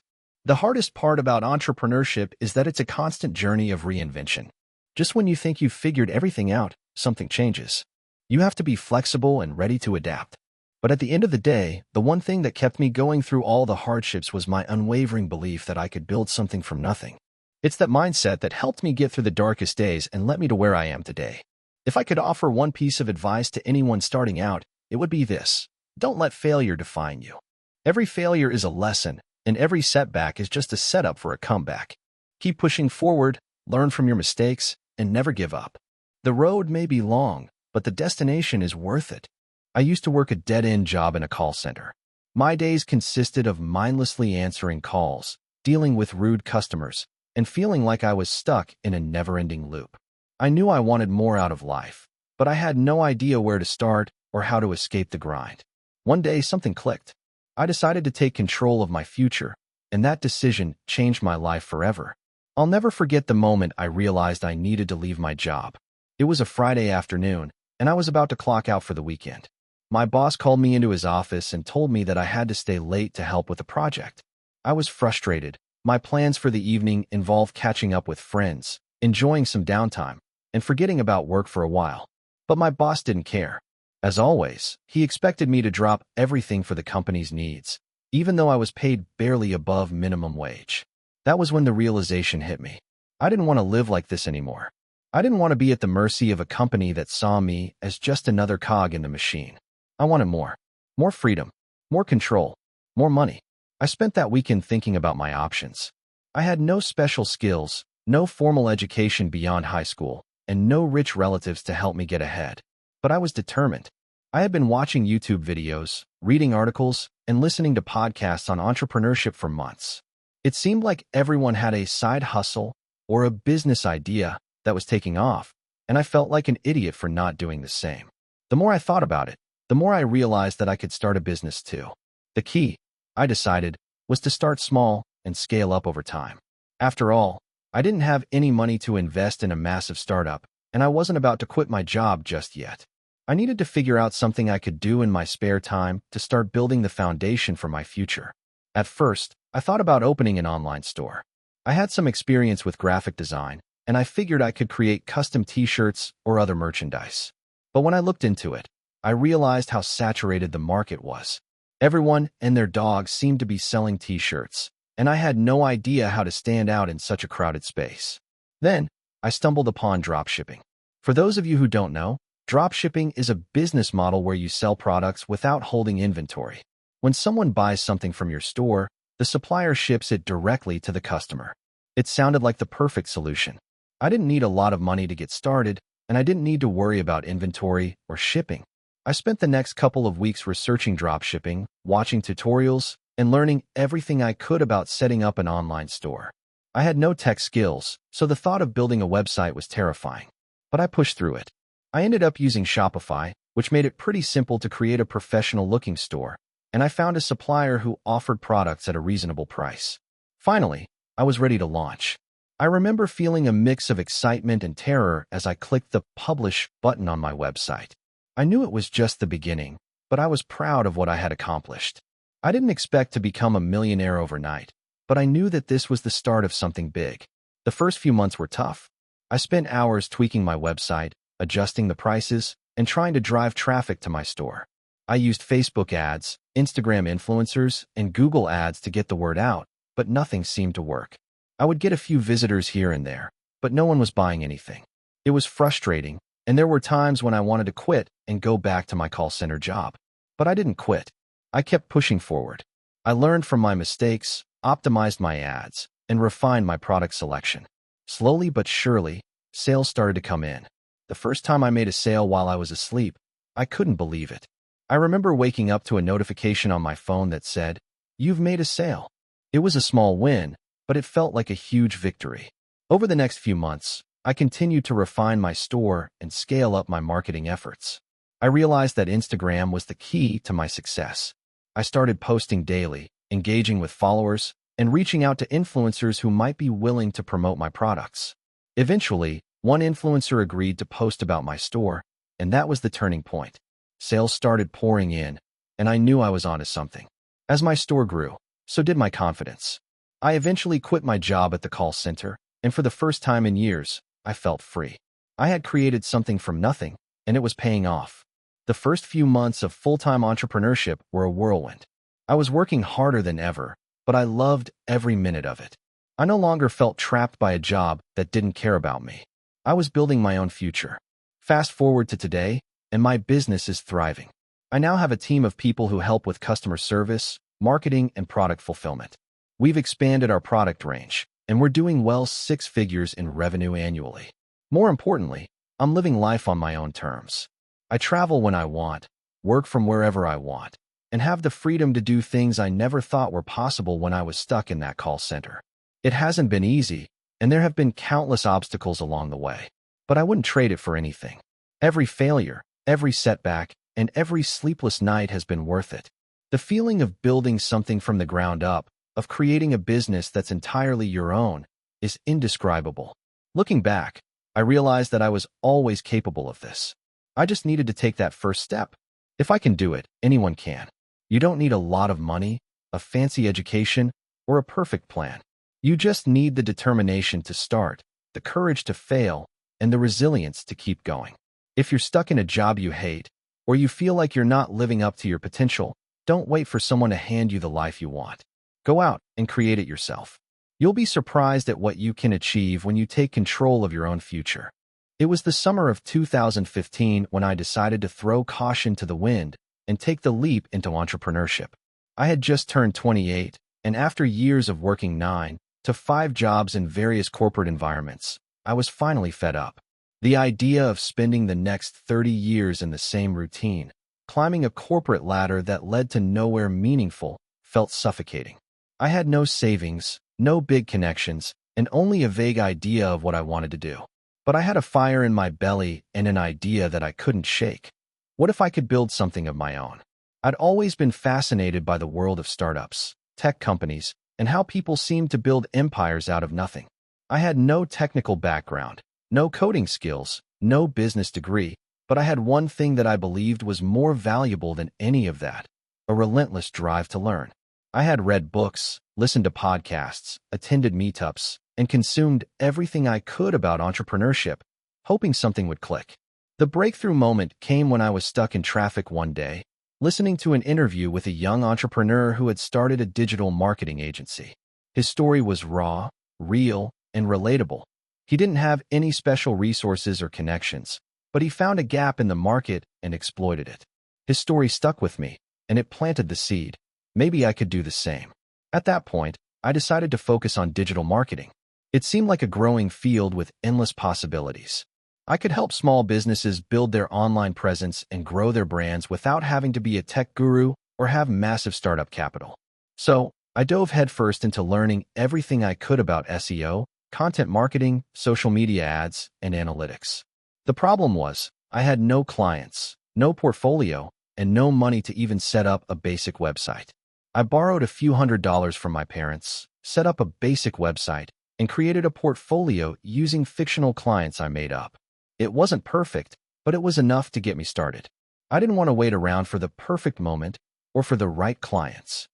The hardest part about entrepreneurship is that it's a constant journey of reinvention. Just when you think you've figured everything out, something changes. You have to be flexible and ready to adapt. But at the end of the day, the one thing that kept me going through all the hardships was my unwavering belief that I could build something from nothing. It's that mindset that helped me get through the darkest days and led me to where I am today. If I could offer one piece of advice to anyone starting out, it would be this: don't let failure define you. Every failure is a lesson, and every setback is just a setup for a comeback. Keep pushing forward, learn from your mistakes, and never give up. The road may be long, but the destination is worth it. I used to work a dead-end job in a call center. My days consisted of mindlessly answering calls, dealing with rude customers, and feeling like I was stuck in a never-ending loop. I knew I wanted more out of life, but I had no idea where to start or how to escape the grind. One day, something clicked. I decided to take control of my future, and that decision changed my life forever. I'll never forget the moment I realized I needed to leave my job. It was a Friday afternoon, and I was about to clock out for the weekend. My boss called me into his office and told me that I had to stay late to help with a project. I was frustrated. My plans for the evening involved catching up with friends, enjoying some downtime, and forgetting about work for a while. But my boss didn't care. As always, he expected me to drop everything for the company's needs, even though I was paid barely above minimum wage. That was when the realization hit me. I didn't want to live like this anymore. I didn't want to be at the mercy of a company that saw me as just another cog in the machine. I wanted more. More freedom. More control. More money. I spent that weekend thinking about my options. I had no special skills, no formal education beyond high school, and no rich relatives to help me get ahead. But I was determined. I had been watching YouTube videos, reading articles, and listening to podcasts on entrepreneurship for months. It seemed like everyone had a side hustle or a business idea that was taking off, and I felt like an idiot for not doing the same. The more I thought about it, the more I realized that I could start a business too. The key, I decided, was to start small and scale up over time. After all, I didn't have any money to invest in a massive startup, and I wasn't about to quit my job just yet. I needed to figure out something I could do in my spare time to start building the foundation for my future. At first, I thought about opening an online store. I had some experience with graphic design, and I figured I could create custom t-shirts or other merchandise. But when I looked into it, I realized how saturated the market was. Everyone and their dog seemed to be selling t-shirts, and I had no idea how to stand out in such a crowded space. Then, I stumbled upon dropshipping. For those of you who don't know, dropshipping is a business model where you sell products without holding inventory. When someone buys something from your store, the supplier ships it directly to the customer. It sounded like the perfect solution. I didn't need a lot of money to get started, and I didn't need to worry about inventory or shipping. I spent the next couple of weeks researching dropshipping, watching tutorials, and learning everything I could about setting up an online store. I had no tech skills, so the thought of building a website was terrifying. But I pushed through it. I ended up using Shopify, which made it pretty simple to create a professional-looking store, and I found a supplier who offered products at a reasonable price. Finally, I was ready to launch. I remember feeling a mix of excitement and terror as I clicked the Publish button on my website. I knew it was just the beginning, but I was proud of what I had accomplished. I didn't expect to become a millionaire overnight, but I knew that this was the start of something big. The first few months were tough. I spent hours tweaking my website, adjusting the prices, and trying to drive traffic to my store. I used Facebook ads, Instagram influencers, and Google ads to get the word out, but nothing seemed to work. I would get a few visitors here and there, but no one was buying anything. It was frustrating, and there were times when I wanted to quit and go back to my call center job. But I didn't quit. I kept pushing forward. I learned from my mistakes, optimized my ads, and refined my product selection. Slowly but surely, sales started to come in. The first time I made a sale while I was asleep, I couldn't believe it. I remember waking up to a notification on my phone that said, "You've made a sale." It was a small win, but it felt like a huge victory. Over the next few months, I continued to refine my store and scale up my marketing efforts. I realized that Instagram was the key to my success. I started posting daily, engaging with followers, and reaching out to influencers who might be willing to promote my products. Eventually, one influencer agreed to post about my store, and that was the turning point. Sales started pouring in, and I knew I was onto something. As my store grew, so did my confidence. I eventually quit my job at the call center, and for the first time in years, I felt free. I had created something from nothing, and it was paying off. The first few months of full-time entrepreneurship were a whirlwind. I was working harder than ever, but I loved every minute of it. I no longer felt trapped by a job that didn't care about me. I was building my own future. Fast forward to today, and my business is thriving. I now have a team of people who help with customer service, marketing, and product fulfillment. We've expanded our product range, and we're doing well 6 figures in revenue annually. More importantly, I'm living life on my own terms. I travel when I want, work from wherever I want, and have the freedom to do things I never thought were possible when I was stuck in that call center. It hasn't been easy, and there have been countless obstacles along the way, but I wouldn't trade it for anything. Every failure, every setback, and every sleepless night has been worth it. The feeling of building something from the ground up, of creating a business that's entirely your own, is indescribable. Looking back, I realized that I was always capable of this. I just needed to take that first step. If I can do it, anyone can. You don't need a lot of money, a fancy education, or a perfect plan. You just need the determination to start, the courage to fail, and the resilience to keep going. If you're stuck in a job you hate, or you feel like you're not living up to your potential, don't wait for someone to hand you the life you want. Go out and create it yourself. You'll be surprised at what you can achieve when you take control of your own future. It was the summer of 2015 when I decided to throw caution to the wind and take the leap into entrepreneurship. I had just turned 28, and after years of working 9 to 5 jobs in various corporate environments, I was finally fed up. The idea of spending the next 30 years in the same routine, climbing a corporate ladder that led to nowhere meaningful, felt suffocating. I had no savings, no big connections, and only a vague idea of what I wanted to do. But I had a fire in my belly and an idea that I couldn't shake. What if I could build something of my own? I'd always been fascinated by the world of startups, tech companies, and how people seem to build empires out of nothing. I had no technical background, no coding skills, no business degree, but I had one thing that I believed was more valuable than any of that: a relentless drive to learn. I had read books, listened to podcasts, attended meetups, and consumed everything I could about entrepreneurship, hoping something would click. The breakthrough moment came when I was stuck in traffic one day, listening to an interview with a young entrepreneur who had started a digital marketing agency. His story was raw, real, and relatable. He didn't have any special resources or connections, but he found a gap in the market and exploited it. His story stuck with me, and it planted the seed. Maybe I could do the same. At that point, I decided to focus on digital marketing. It seemed like a growing field with endless possibilities. I could help small businesses build their online presence and grow their brands without having to be a tech guru or have massive startup capital. So, I dove headfirst into learning everything I could about SEO, content marketing, social media ads, and analytics. The problem was, I had no clients, no portfolio, and no money to even set up a basic website. I borrowed a few $100s from my parents, set up a basic website, and created a portfolio using fictional clients I made up. It wasn't perfect, but it was enough to get me started. I didn't want to wait around for the perfect moment or for the right clients.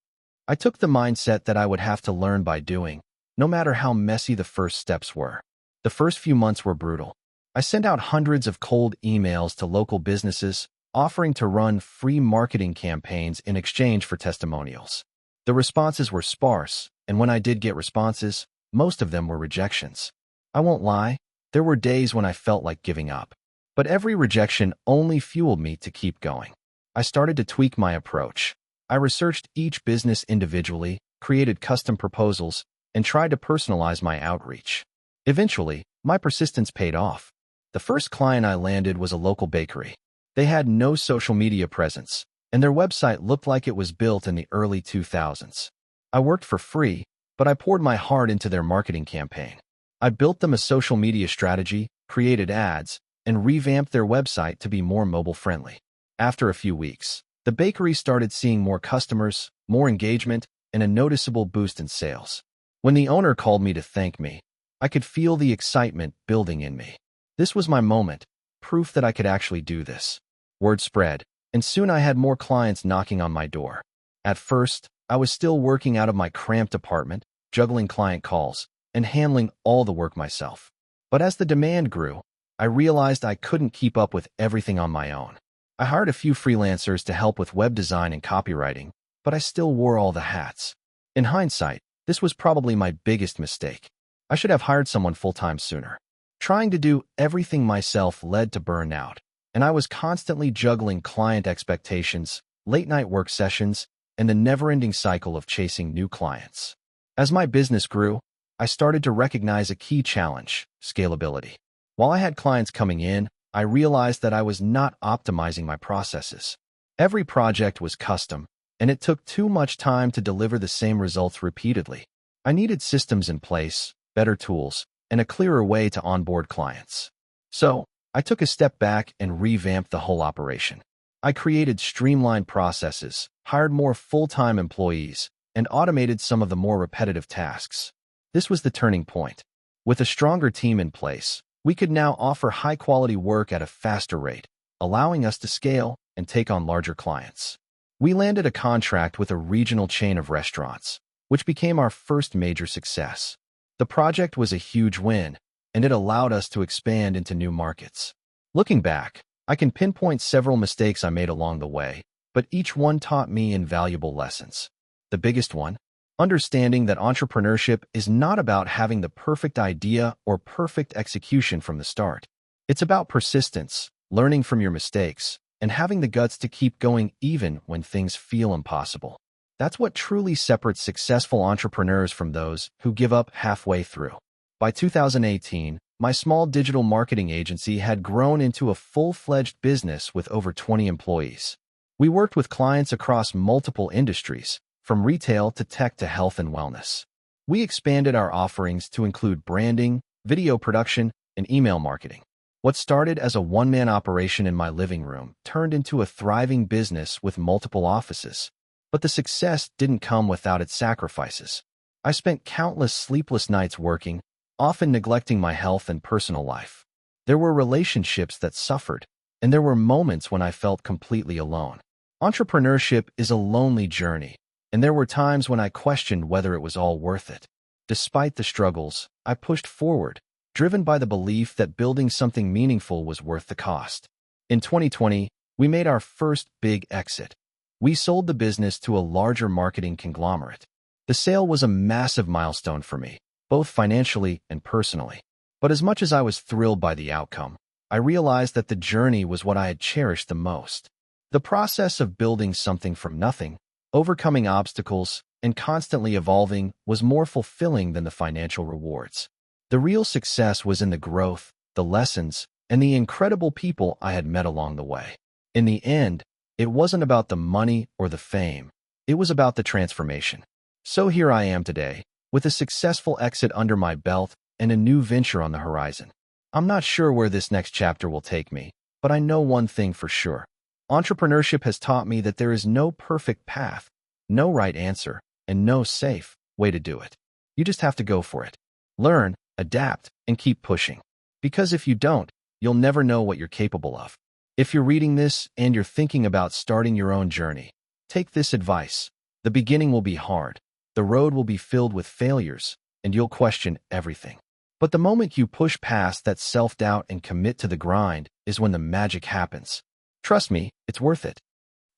I took the mindset that I would have to learn by doing, no matter how messy the first steps were. The first few months were brutal. I sent out hundreds of cold emails to local businesses, offering to run free marketing campaigns in exchange for testimonials. The responses were sparse, and when I did get responses, most of them were rejections. I won't lie, there were days when I felt like giving up. But every rejection only fueled me to keep going. I started to tweak my approach. I researched each business individually, created custom proposals, and tried to personalize my outreach. Eventually, my persistence paid off. The first client I landed was a local bakery. They had no social media presence, and their website looked like it was built in the early 2000s. I worked for free, but I poured my heart into their marketing campaign. I built them a social media strategy, created ads, and revamped their website to be more mobile-friendly. After a few weeks, the bakery started seeing more customers, more engagement, and a noticeable boost in sales. When the owner called me to thank me, I could feel the excitement building in me. This was my moment, proof that I could actually do this. Word spread, and soon I had more clients knocking on my door. At first, I was still working out of my cramped apartment, juggling client calls, and handling all the work myself. But as the demand grew, I realized I couldn't keep up with everything on my own. I hired a few freelancers to help with web design and copywriting, but I still wore all the hats. In hindsight, this was probably my biggest mistake. I should have hired someone full-time sooner. Trying to do everything myself led to burnout, and I was constantly juggling client expectations, late-night work sessions, and the never-ending cycle of chasing new clients. As my business grew, I started to recognize a key challenge: scalability. While I had clients coming in, I realized that I was not optimizing my processes. Every project was custom, and it took too much time to deliver the same results repeatedly. I needed systems in place, better tools, and a clearer way to onboard clients. So, I took a step back and revamped the whole operation. I created streamlined processes, hired more full-time employees, and automated some of the more repetitive tasks. This was the turning point. With a stronger team in place, we could now offer high-quality work at a faster rate, allowing us to scale and take on larger clients. We landed a contract with a regional chain of restaurants, which became our first major success. The project was a huge win, and it allowed us to expand into new markets. Looking back, I can pinpoint several mistakes I made along the way, but each one taught me invaluable lessons. The biggest one: understanding that entrepreneurship is not about having the perfect idea or perfect execution from the start. It's about persistence, learning from your mistakes, and having the guts to keep going even when things feel impossible. That's what truly separates successful entrepreneurs from those who give up halfway through. By 2018, my small digital marketing agency had grown into a full-fledged business with over 20 employees. We worked with clients across multiple industries, from retail to tech to health and wellness. We expanded our offerings to include branding, video production, and email marketing. What started as a one-man operation in my living room turned into a thriving business with multiple offices. But the success didn't come without its sacrifices. I spent countless sleepless nights working, often neglecting my health and personal life. There were relationships that suffered, and there were moments when I felt completely alone. Entrepreneurship is a lonely journey, and there were times when I questioned whether it was all worth it. Despite the struggles, I pushed forward, driven by the belief that building something meaningful was worth the cost. In 2020, we made our first big exit. We sold the business to a larger marketing conglomerate. The sale was a massive milestone for me, both financially and personally. But as much as I was thrilled by the outcome, I realized that the journey was what I had cherished the most. The process of building something from nothing, overcoming obstacles, and constantly evolving was more fulfilling than the financial rewards. The real success was in the growth, the lessons, and the incredible people I had met along the way. In the end, it wasn't about the money or the fame. It was about the transformation. So here I am today, with a successful exit under my belt and a new venture on the horizon. I'm not sure where this next chapter will take me, but I know one thing for sure. Entrepreneurship has taught me that there is no perfect path, no right answer, and no safe way to do it. You just have to go for it. Learn, adapt, and keep pushing. Because if you don't, you'll never know what you're capable of. If you're reading this and you're thinking about starting your own journey, take this advice. The beginning will be hard. The road will be filled with failures, and you'll question everything. But the moment you push past that self-doubt and commit to the grind is when the magic happens. Trust me, it's worth it.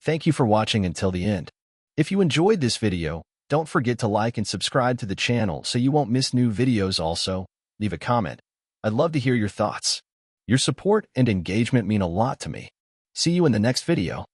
Thank you for watching until the end. If you enjoyed this video, don't forget to like and subscribe to the channel so you won't miss new videos. Also, leave a comment. I'd love to hear your thoughts. Your support and engagement mean a lot to me. See you in the next video.